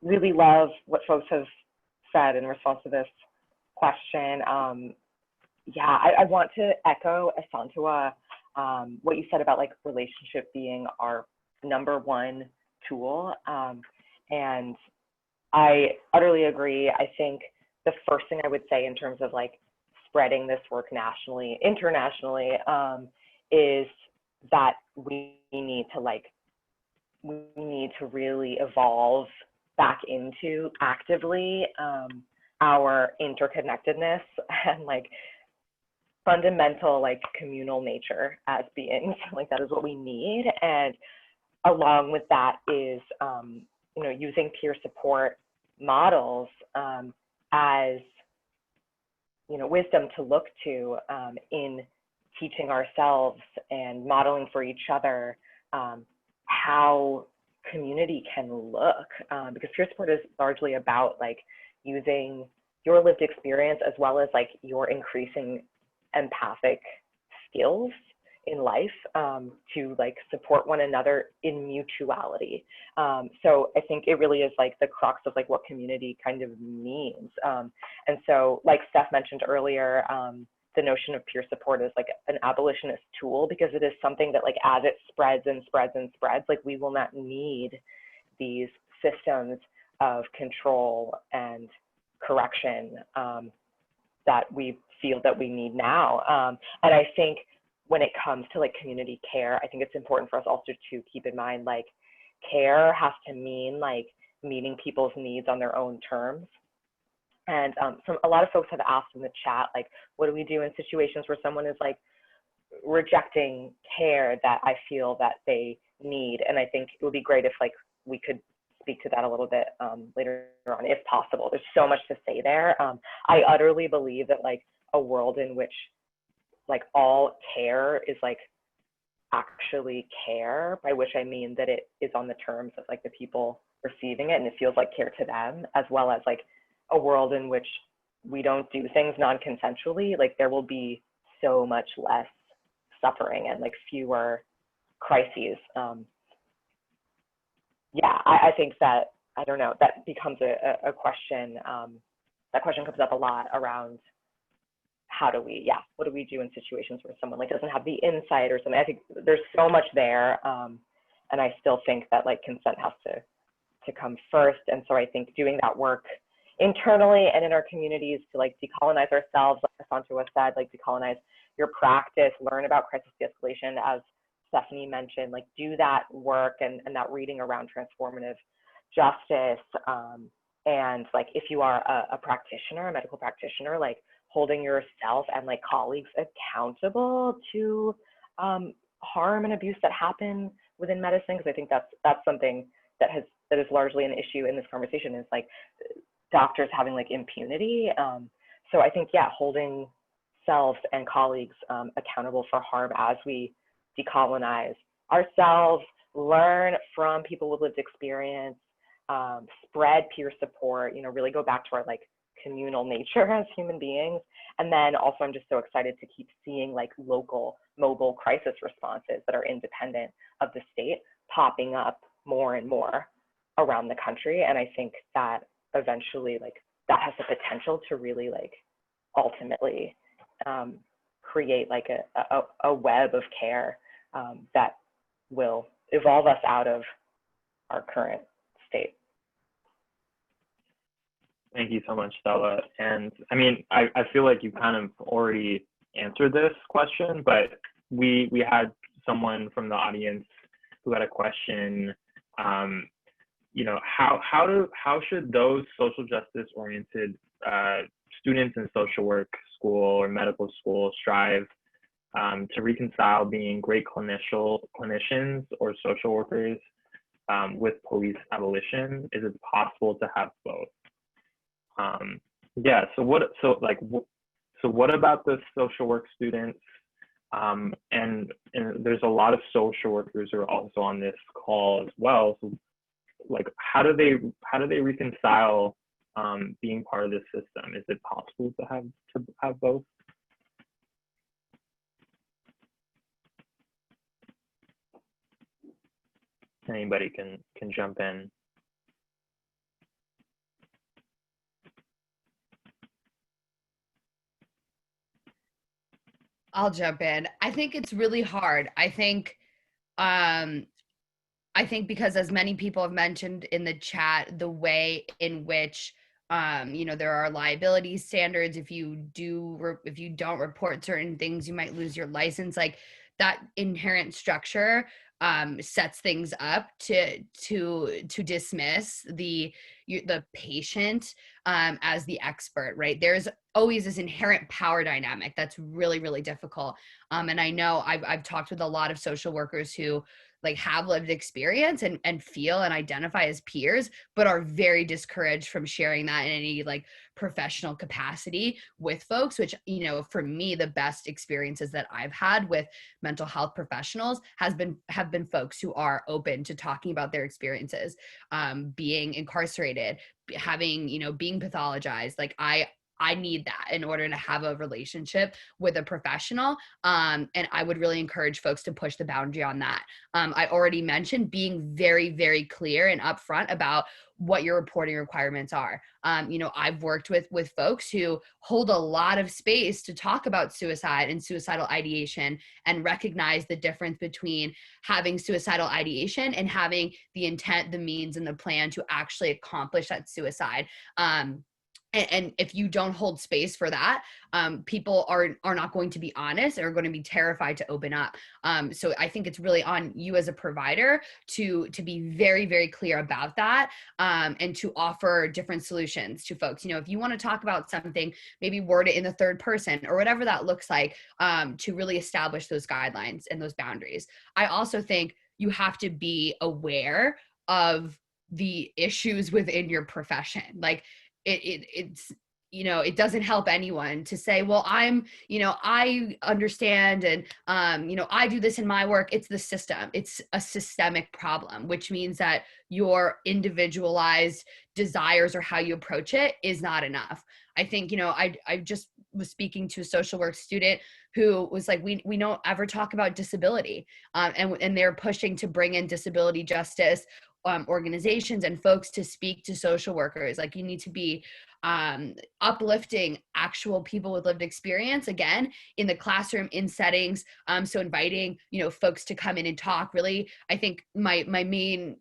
Speaker 7: Really love what folks have said in response to this question. I want to echo Asantua, what you said about like relationship being our number one tool. And I utterly agree. I think the first thing I would say in terms of like spreading this work nationally, internationally, is that we need to really evolve back into actively our interconnectedness and like fundamental like communal nature as beings. Like, that is what we need. And along with that is using peer support models as wisdom to look to in teaching ourselves and modeling for each other how community can look, because peer support is largely about like using your lived experience as well as like your increasing empathic skills in life to like support one another in mutuality. So I think it really is like the crux of like what community kind of means. And so like Steph mentioned earlier, the notion of peer support is like an abolitionist tool, because it is something that like as it spreads and spreads and spreads, like we will not need these systems of control and correction that we feel that we need now. And I think when it comes to like community care, I think it's important for us also to keep in mind like care has to mean like meeting people's needs on their own terms. And a lot of folks have asked in the chat, like, what do we do in situations where someone is like rejecting care that I feel that they need. And I think it would be great if like we could speak to that a little bit later on, if possible. There's so much to say there. I utterly believe that like a world in which like all care is like actually care, by which I mean that it is on the terms of like the people receiving it and it feels like care to them, as well as like a world in which we don't do things non-consensually, like there will be so much less suffering and like fewer crises. Yeah, I think that, I don't know, that becomes a question. That question comes up a lot around how do we, what do we do in situations where someone like doesn't have the insight or something? I think there's so much there. And I still think that like consent has to come first. And so I think doing that work internally and in our communities to like decolonize ourselves, like Santua said, like decolonize your practice, learn about crisis de-escalation, as Stephanie mentioned, like do that work and that reading around transformative justice. And like if you are a practitioner, a medical practitioner, like holding yourself and like colleagues accountable to harm and abuse that happen within medicine, because I think that's something that is largely an issue in this conversation, is like doctors having like impunity. So I think, holding selves and colleagues accountable for harm as we decolonize ourselves, learn from people with lived experience, spread peer support, really go back to our like communal nature as human beings. And then also I'm just so excited to keep seeing like local mobile crisis responses that are independent of the state popping up more and more around the country. And I think that eventually like that has the potential to really like ultimately create like a web of care that will evolve us out of our current state.
Speaker 3: Thank you so much, Stella. And I mean, I feel like you kind of already answered this question, but we had someone from the audience who had a question. How should those social justice oriented students in social work school or medical school strive to reconcile being great clinicians or social workers with police abolition? Is it possible to have both? So what about the social work students? And there's a lot of social workers who are also on this call as well. So like, how do they reconcile being part of this system? Is it possible to have both? Anybody can jump in.
Speaker 4: I'll jump in. I think it's really hard. I think because, as many people have mentioned in the chat, the way in which there are liability standards. If you don't report certain things, you might lose your license. Like that inherent structure sets things up to dismiss the patient as the expert, right? There's always this inherent power dynamic that's really, really difficult. And I know I've talked with a lot of social workers who like have lived experience and feel and identify as peers, but are very discouraged from sharing that in any like professional capacity with folks, which, for me, the best experiences that I've had with mental health professionals have been folks who are open to talking about their experiences, being incarcerated, being pathologized. Like I need that in order to have a relationship with a professional. And I would really encourage folks to push the boundary on that. I already mentioned being very, very clear and upfront about what your reporting requirements are. I've worked with folks who hold a lot of space to talk about suicide and suicidal ideation and recognize the difference between having suicidal ideation and having the intent, the means, and the plan to actually accomplish that suicide. And if you don't hold space for that, people are not going to be honest, or are going to be terrified to open up. So I think it's really on you as a provider to be very, very clear about that, and to offer different solutions to folks. If you want to talk about something, maybe word it in the third person or whatever that looks like, to really establish those guidelines and those boundaries. I also think you have to be aware of the issues within your profession. Like, it's it doesn't help anyone to say, well, I understand, and I do this in my work. It's the system. It's a systemic problem, which means that your individualized desires or how you approach it is not enough. I think, I just was speaking to a social work student who was like, we don't ever talk about disability, and they're pushing to bring in disability justice organizations and folks to speak to social workers. Like, you need to be uplifting actual people with lived experience, again, in the classroom, in settings. So inviting, folks to come in and talk. Really, I think my main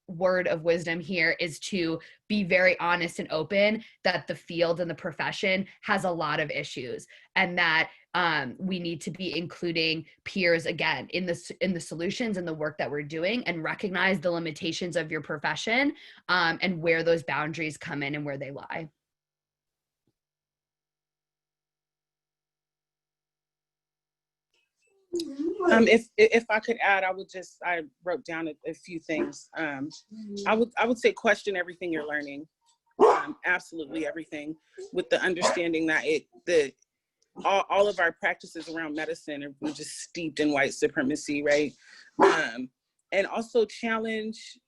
Speaker 4: word of wisdom here is to be very honest and open that the field and the profession has a lot of issues, and that we need to be including peers, again, in the solutions and the work that we're doing, and recognize the limitations of your profession, and where those boundaries come in and where they lie.
Speaker 5: If I could add, I wrote down a few things. I would say question everything you're learning, absolutely everything, with the understanding that all of our practices around medicine are just steeped in white supremacy, right? And also challenge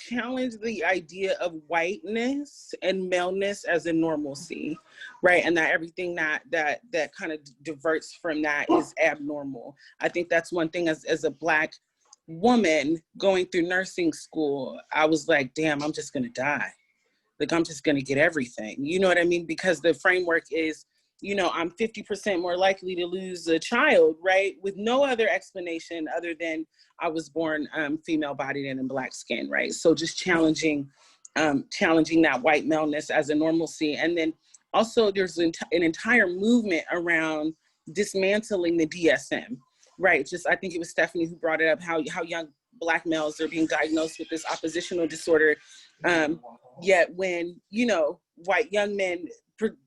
Speaker 5: the idea of whiteness and maleness as a normalcy, right? And that everything that kind of diverts from that is abnormal. I think that's one thing as a Black woman going through nursing school, I was like, damn, I'm just gonna die. Like, I'm just gonna get everything. You know what I mean? Because the framework is, I'm 50% more likely to lose a child, right? With no other explanation other than I was born female-bodied and in Black skin, right? So just challenging that white maleness as a normalcy. And then also there's an entire movement around dismantling the DSM, right? Just, I think it was Stephanie who brought it up, how young Black males are being diagnosed with this oppositional disorder. Yet when, white young men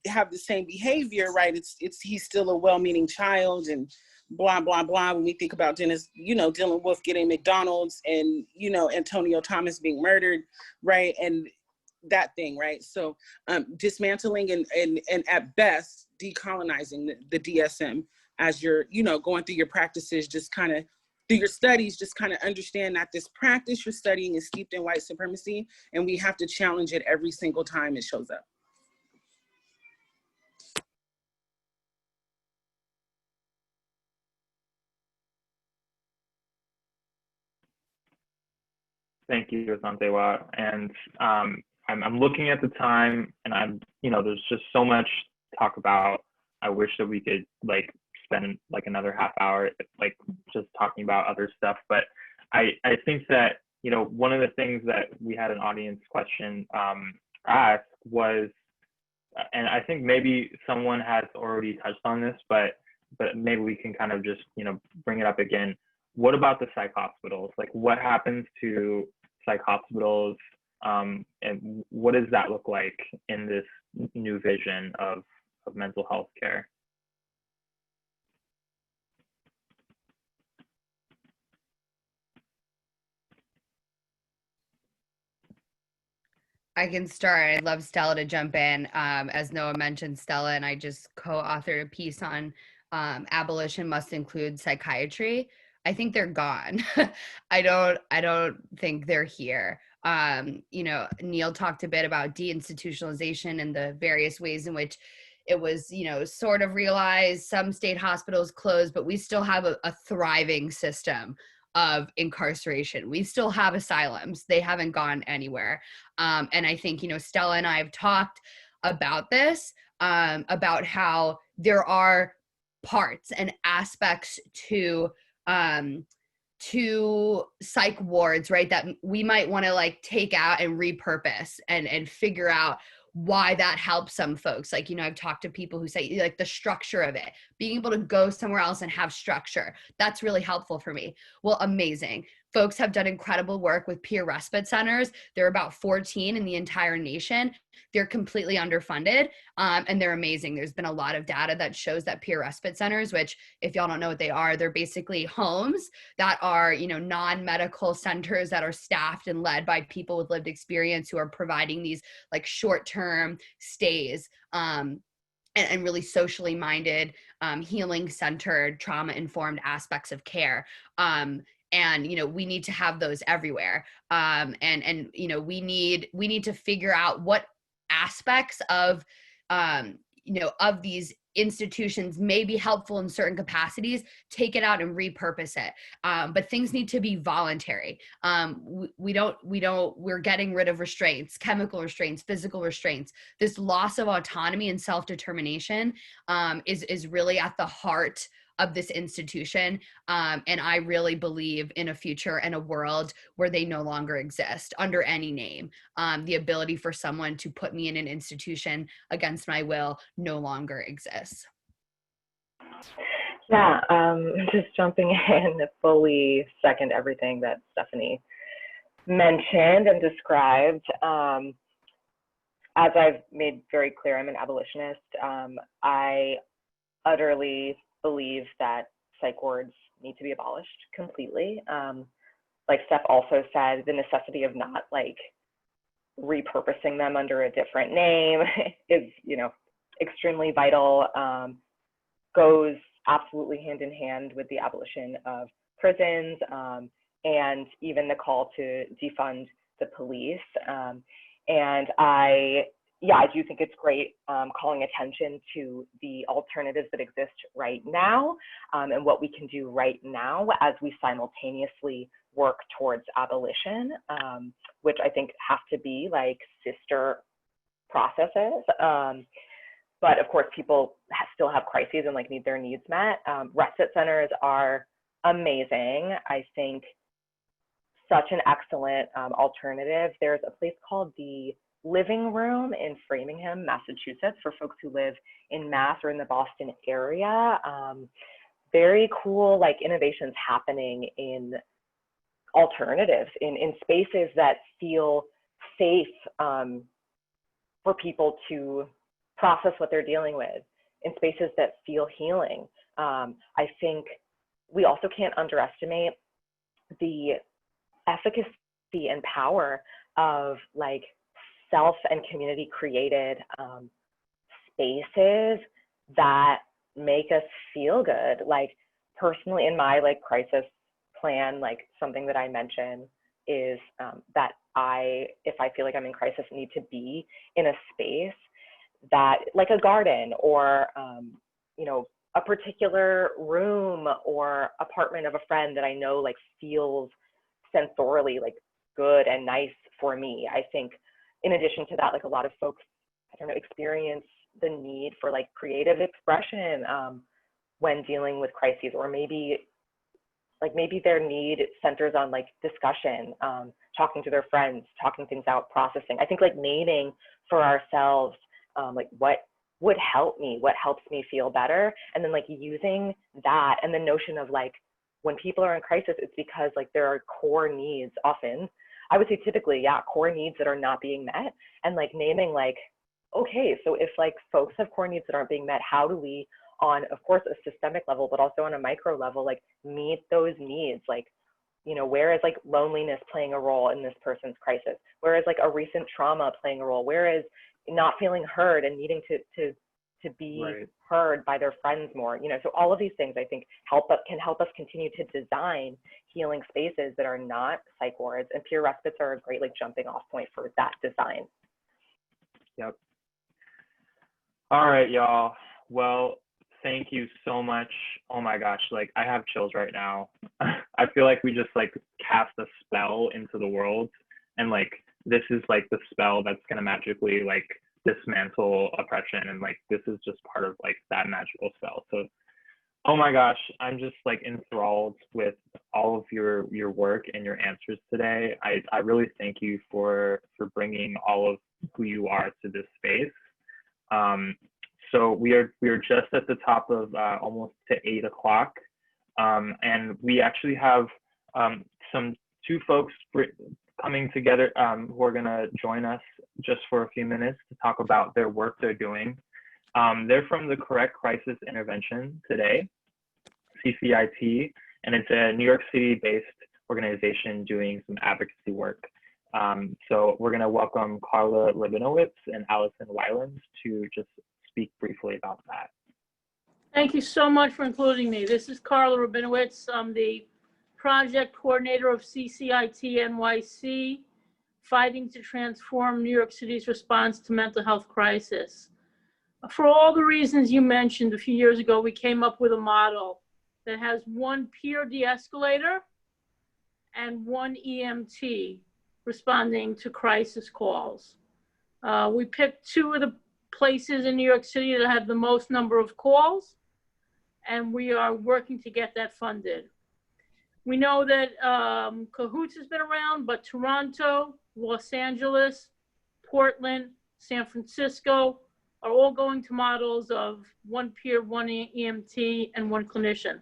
Speaker 5: have the same behavior, right? He's still a well-meaning child, and blah, blah, blah. When we think about Dennis, Dylan Wolf getting McDonald's, and, Antonio Thomas being murdered, right? And that thing, right? So dismantling and at best, decolonizing the DSM as you're, going through your practices, just kind of through your studies, just kind of understand that this practice you're studying is steeped in white supremacy, and we have to challenge it every single time it shows up.
Speaker 3: Thank you, Asante. And I'm looking at the time, and there's just so much to talk about. I wish that we could spend another half hour just talking about other stuff. But I think that one of the things that we had an audience question ask was, and I think maybe someone has already touched on this, but maybe we can kind of just bring it up again. What about the psych hospitals? Like, what happens to psych hospitals, and what does that look like in this new vision of mental health care?
Speaker 4: I can start. I'd love Stella to jump in. As Noah mentioned, Stella and I just co-authored a piece on abolition must include psychiatry. I think they're gone. I don't think they're here. Neil talked a bit about deinstitutionalization and the various ways in which it was, sort of realized. Some state hospitals closed, but we still have a thriving system of incarceration. We still have asylums. They haven't gone anywhere. And I think, Stella and I have talked about this, about how there are parts and aspects to psych wards, right, that we might want to take out and repurpose and figure out why that helps some folks. Like, I've talked to people who say like the structure of it, being able to go somewhere else and have structure, that's really helpful for me. Well, amazing. Folks have done incredible work with peer respite centers. There are about 14 in the entire nation. They're completely underfunded, and they're amazing. There's been a lot of data that shows that peer respite centers, which if y'all don't know what they are, they're basically homes that are, non-medical centers that are staffed and led by people with lived experience who are providing these like short-term stays, and really socially minded, healing-centered, trauma-informed aspects of care. And we need to have those everywhere. And we need to figure out what aspects of of these institutions may be helpful in certain capacities, take it out and repurpose it. But things need to be voluntary. We're getting rid of restraints, chemical restraints, physical restraints. This loss of autonomy and self-determination is really at the heart of this institution. And I really believe in a future and a world where they no longer exist under any name. The ability for someone to put me in an institution against my will no longer exists.
Speaker 7: Yeah, just jumping in, fully second everything that Stephanie mentioned and described. As I've made very clear, I'm an abolitionist. I utterly believe that psych wards need to be abolished completely. Like Steph also said, the necessity of not like repurposing them under a different name is, extremely vital. Goes absolutely hand in hand with the abolition of prisons, and even the call to defund the police. And I do think it's great calling attention to the alternatives that exist right now, and what we can do right now as we simultaneously work towards abolition, which I think have to be like sister processes. But of course, people still have crises and like need their needs met. Respite centers are amazing. I think such an excellent alternative. There's a place called the Living Room in Framingham, Massachusetts, for folks who live in Mass or in the Boston area. Very cool, like innovations happening in alternatives, in spaces that feel safe for people to process what they're dealing with, in spaces that feel healing. I think we also can't underestimate the efficacy and power of like self and community created spaces that make us feel good. Like personally in my like crisis plan, like something that I mention is that if I feel like I'm in crisis, need to be in a space that like a garden or a particular room or apartment of a friend that I know like feels sensorially like good and nice for me. I think in addition to that, like a lot of folks, experience the need for like creative expression when dealing with crises, or maybe their need centers on like discussion, talking to their friends, talking things out, processing. I think like naming for ourselves like what would help me, what helps me feel better, and then like using that and the notion of like when people are in crisis, it's because like there are core needs often. I would say typically, core needs that are not being met, and like naming like, okay, so if like folks have core needs that aren't being met, how do we, on of course a systemic level, but also on a micro level, like meet those needs? Like, where is like loneliness playing a role in this person's crisis? Where is like a recent trauma playing a role? Where is not feeling heard and needing to be heard by their friends more? So all of these things I think can help us continue to design healing spaces that are not psych wards, and peer respites are a great like jumping off point for that design.
Speaker 3: Yep. All right, y'all. Well, thank you so much. Oh my gosh, like I have chills right now. I feel like we just like cast a spell into the world, and like this is like the spell that's gonna magically like dismantle oppression, and like this is just part of like that magical spell. So oh my gosh, I'm just like enthralled with all of your work and your answers today. I really thank you for bringing all of who you are to this space. So we are just at the top of almost to 8 o'clock. And we actually have two folks coming together who are gonna join us just for a few minutes to talk about their work they're doing. They're from the Correct Crisis Intervention Today, CCIT, and it's a New York City-based organization doing some advocacy work. So we're gonna welcome Carla Rabinowitz and Alison Willens to just speak briefly about that.
Speaker 9: Thank you so much for including me. This is Carla Rabinowitz. I'm the project coordinator of CCIT NYC, fighting to transform New York City's response to mental health crisis. For all the reasons you mentioned a few years ago, we came up with a model that has one peer de-escalator and one EMT responding to crisis calls. We picked two of the places in New York City that have the most number of calls, and we are working to get that funded. We know that Cahoots has been around, but Toronto, Los Angeles, Portland, San Francisco are all going to models of one peer, one EMT, and one clinician.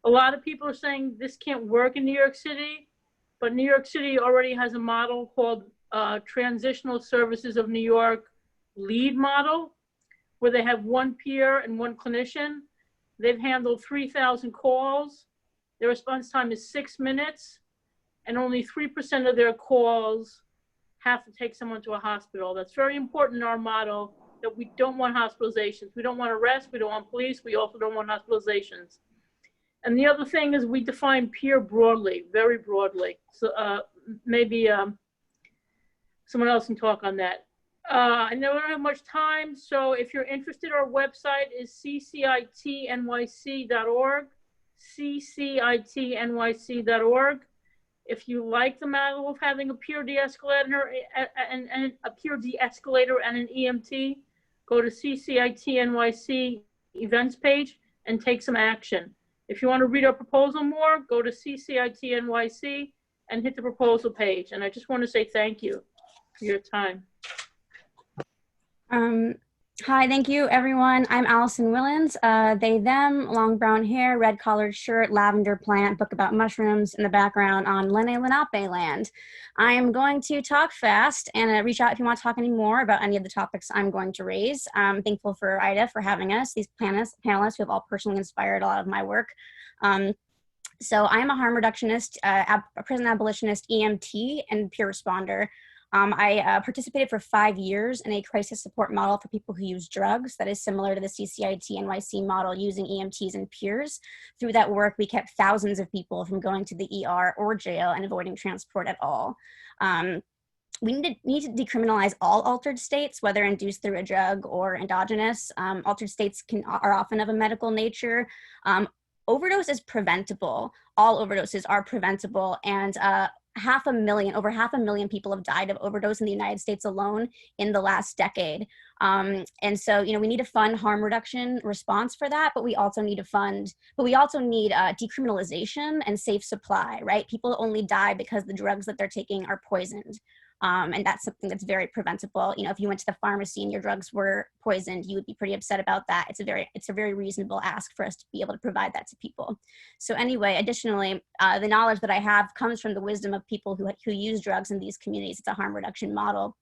Speaker 9: A lot of people are saying this can't work in New York City, but New York City already has a model called Transitional Services of New York lead model, where they have one peer and one clinician. They've handled 3,000 calls. Their response time is 6 minutes, and only 3% of their calls have to take someone to a hospital. That's very important in our model, that we don't want hospitalizations. We don't want arrests, we don't want police, we also don't want hospitalizations. And the other thing is we define peer broadly, very broadly. So maybe someone else can talk on that. I know we don't have much time, so if you're interested, our website is ccitnyc.org, ccitnyc.org. If you like the model of having a peer de-escalator and a peer de-escalator and an EMT, go to CCIT events page and take some action. If you want to read our proposal more, go to CCIT and hit the proposal page. And I just want to say thank you for your time.
Speaker 10: Hi, thank you everyone. I'm Alison Willens. They, them, long brown hair, red collared shirt, lavender plant, book about mushrooms in the background on Lene Lenape land. I am going to talk fast and reach out if you want to talk any more about any of the topics I'm going to raise. I'm thankful for IDHA for having us, these panelists who have all personally inspired a lot of my work. So I am a harm reductionist, a prison abolitionist, EMT, and peer responder. I participated for 5 years in a crisis support model for people who use drugs that is similar to the CCIT NYC model using EMTs and peers. Through that work, we kept thousands of people from going to the ER or jail and avoiding transport at all. We need to decriminalize all altered states, whether induced through a drug or endogenous. Altered states are often of a medical nature. Overdose is preventable. All overdoses are preventable, and over 500,000 people have died of overdose in the United States alone in the last decade. And so, we need to fund harm reduction response for that, but we also need decriminalization and safe supply, right? People only die because the drugs that they're taking are poisoned. And that's something that's very preventable. If you went to the pharmacy and your drugs were poisoned, you would be pretty upset about that. It's a very reasonable ask for us to be able to provide that to people. So anyway, additionally, the knowledge that I have comes from the wisdom of people who use drugs in these communities. It's a harm reduction model.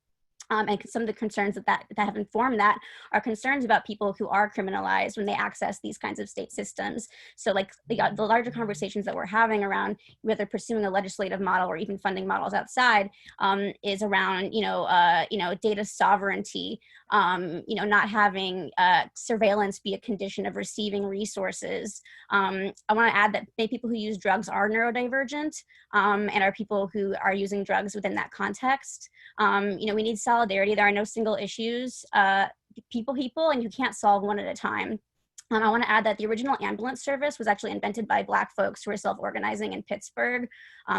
Speaker 10: And some of the concerns that have informed that are concerns about people who are criminalized when they access these kinds of state systems. So like the larger conversations that we're having around whether pursuing a legislative model or even funding models outside is around, data sovereignty, not having surveillance be a condition of receiving resources. I want to add that many people who use drugs are neurodivergent and are people who are using drugs within that context. We need solidarity. There are no single issues, people, and you can't solve one at a time. I want to add that the original ambulance service was actually invented by Black folks who were self-organizing in Pittsburgh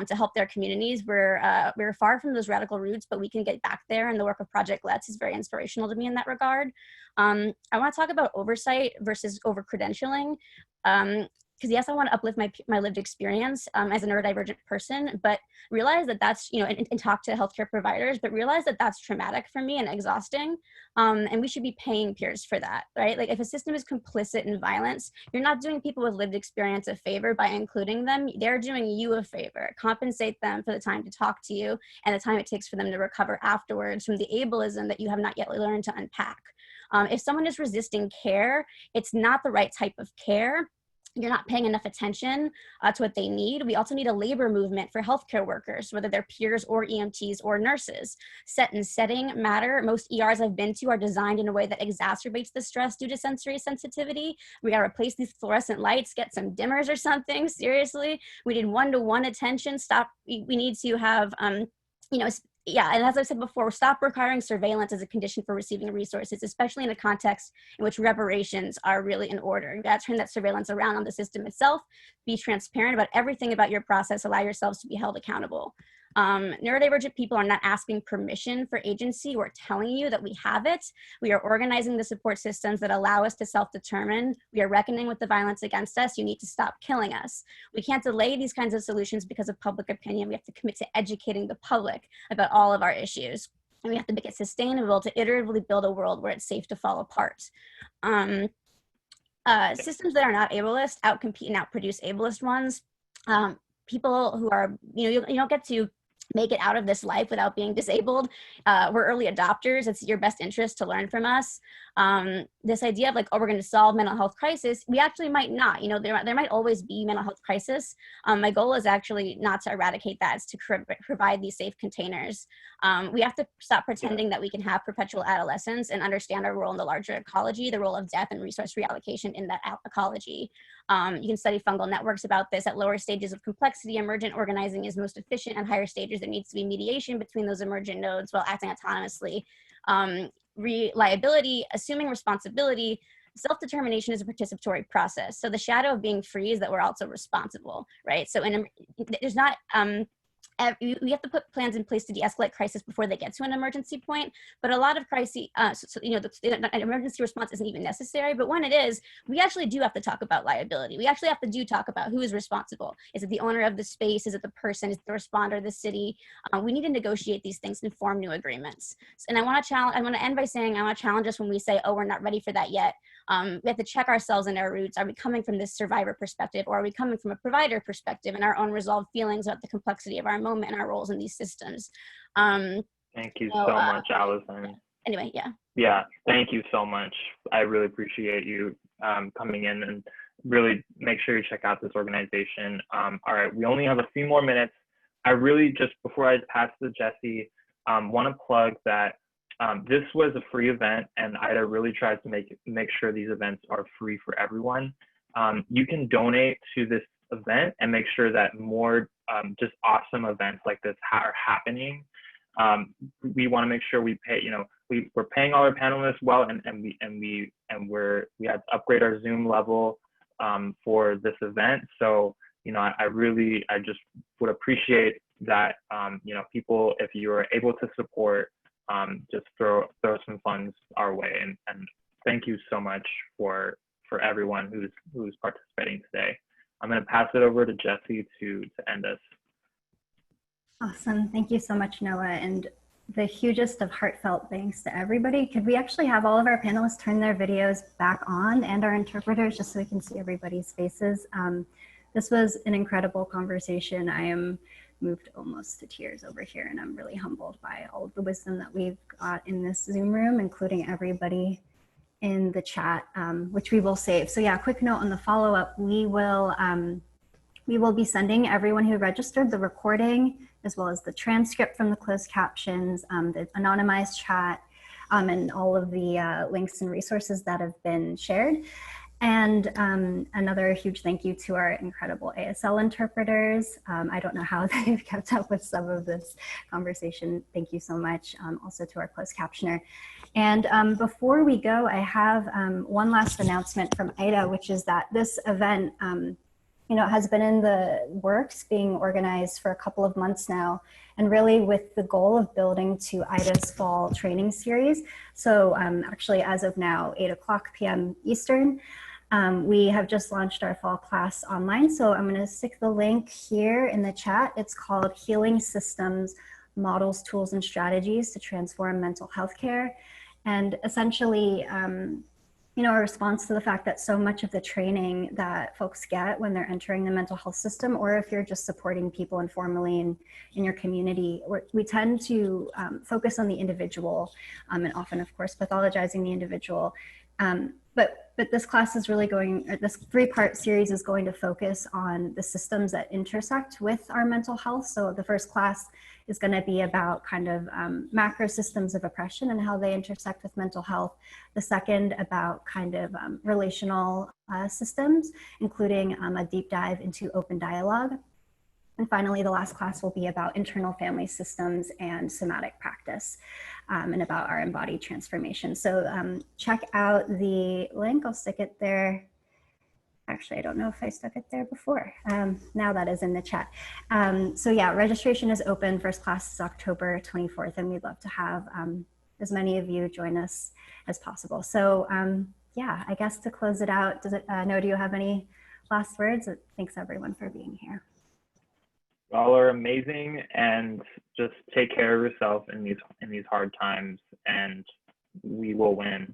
Speaker 10: to help their communities. We're far from those radical roots, but we can get back there, and the work of Project Let's is very inspirational to me in that regard. I want to talk about oversight versus over-credentialing. yes, I want to uplift my lived experience as a neurodivergent person, but realize that that's, you know, and talk to healthcare providers, but realize that that's traumatic for me and exhausting. And we should be paying peers for that, right? Like if a system is complicit in violence, you're not doing people with lived experience a favor by including them. They're doing you a favor. Compensate them for the time to talk to you and the time it takes for them to recover afterwards from the ableism that you have not yet learned to unpack. If someone is resisting care, it's not the right type of care. You're not paying enough attention to what they need. We also need a labor movement for healthcare workers, whether they're peers or EMTs or nurses. Set and setting matter. Most ERs I've been to are designed in a way that exacerbates the stress due to sensory sensitivity. We gotta replace these fluorescent lights, get some dimmers or something, seriously. We need one-to-one attention. We need to have, you know, yeah, and as I said before, stop requiring surveillance as a condition for receiving resources, especially in a context in which reparations are really in order. You gotta turn that surveillance around on the system itself, be transparent about everything about your process, allow yourselves to be held accountable. Neurodivergent people are not asking permission for agency. We're telling you that we have it. We are organizing the support systems that allow us to self-determine. We are reckoning with the violence against us. You need to stop killing us. We can't delay these kinds of solutions because of public opinion. We have to commit to educating the public about all of our issues. And we have to make it sustainable to iteratively build a world where it's safe to fall apart. Systems that are not ableist outcompete and outproduce ableist ones. People who are, you know, you don't get to make it out of this life without being disabled. We're early adopters. It's your best interest to learn from us. This idea of like, oh, we're going to solve mental health crisis, we actually might not. You know, there might always be mental health crisis. My goal is actually not to eradicate that. It's to provide these safe containers. We have to stop pretending that we can have perpetual adolescence and understand our role in the larger ecology, the role of death and resource reallocation in that ecology. You can study fungal networks about this. At lower stages of complexity, emergent organizing is most efficient. At higher stages, there needs to be mediation between those emergent nodes while acting autonomously. Reliability, assuming responsibility, self-determination is a participatory process. So the shadow of being free is that we're also responsible, right? So there's not, we have to put plans in place to de-escalate crisis before they get to an emergency point. But a lot of crises, you know, an emergency response isn't even necessary. But when it is, we actually do have to talk about liability. We actually have to talk about who is responsible. Is it the owner of the space? Is it the person? Is it the responder, the city? We need to negotiate these things and form new agreements. And I want to end by saying, I want to challenge us when we say, oh, we're not ready for that yet. We have to check ourselves and our roots. Are we coming from this survivor perspective, or are we coming from a provider perspective and our own resolved feelings about the complexity of our moment and our roles in these systems?
Speaker 3: Thank you so much, Alison.
Speaker 10: Anyway, yeah.
Speaker 3: Yeah, thank you so much. I really appreciate you coming in, and really make sure you check out this organization. All right, we only have a few more minutes. I really just, before I pass to Jesse, want to plug that this was a free event, and IDHA really tries to make sure these events are free for everyone. You can donate to this event and make sure that more just awesome events like this are happening. We want to make sure we pay, you know, we're paying all our panelists well, and we had to upgrade our Zoom level for this event. So, you know, I just would appreciate that, you know, people, if you are able to support, just throw some funds our way, and thank you so much for everyone who's participating today. I'm going to pass it over to Jesse to end us.
Speaker 1: Awesome. Thank you so much, Noah. And the hugest of heartfelt thanks to everybody. Could we actually have all of our panelists turn their videos back on, and our interpreters, just so we can see everybody's faces? This was an incredible conversation. I am moved almost to tears over here, and I'm really humbled by all of the wisdom that we've got in this Zoom room, including everybody in the chat, which we will save. So yeah, quick note on the follow-up, we will be sending everyone who registered the recording, as well as the transcript from the closed captions, the anonymized chat, and all of the links and resources that have been shared. And another huge thank you to our incredible ASL interpreters. I don't know how they've kept up with some of this conversation. Thank you so much. Also to our closed captioner. And before we go, I have one last announcement from IDHA, which is that this event, you know, has been in the works, being organized for a couple of months now, and really with the goal of building to IDHA's fall training series. So actually, as of now, 8:00 p.m. Eastern, We have just launched our fall class online, so I'm going to stick the link here in the chat. It's called Healing Systems, Models, Tools, and Strategies to Transform Mental Health Care. And essentially, you know, a response to the fact that so much of the training that folks get when they're entering the mental health system, or if you're just supporting people informally in your community, we tend to focus on the individual and often, of course, pathologizing the individual. But this class is really going, or this 3-part series is going to focus on the systems that intersect with our mental health. So the first class is going to be about kind of macro systems of oppression and how they intersect with mental health. The second about kind of relational systems, including a deep dive into open dialogue. And finally, the last class will be about internal family systems and somatic practice and about our embodied transformation. So check out the link, I'll stick it there. Actually, I don't know if I stuck it there before. Now that is in the chat. So yeah, registration is open. First class is October 24th, and we'd love to have as many of you join us as possible. So yeah, I guess to close it out, does it, Noah, do you have any last words? Thanks everyone for being here.
Speaker 3: Y'all are amazing, and just take care of yourself in these hard times, and we will win.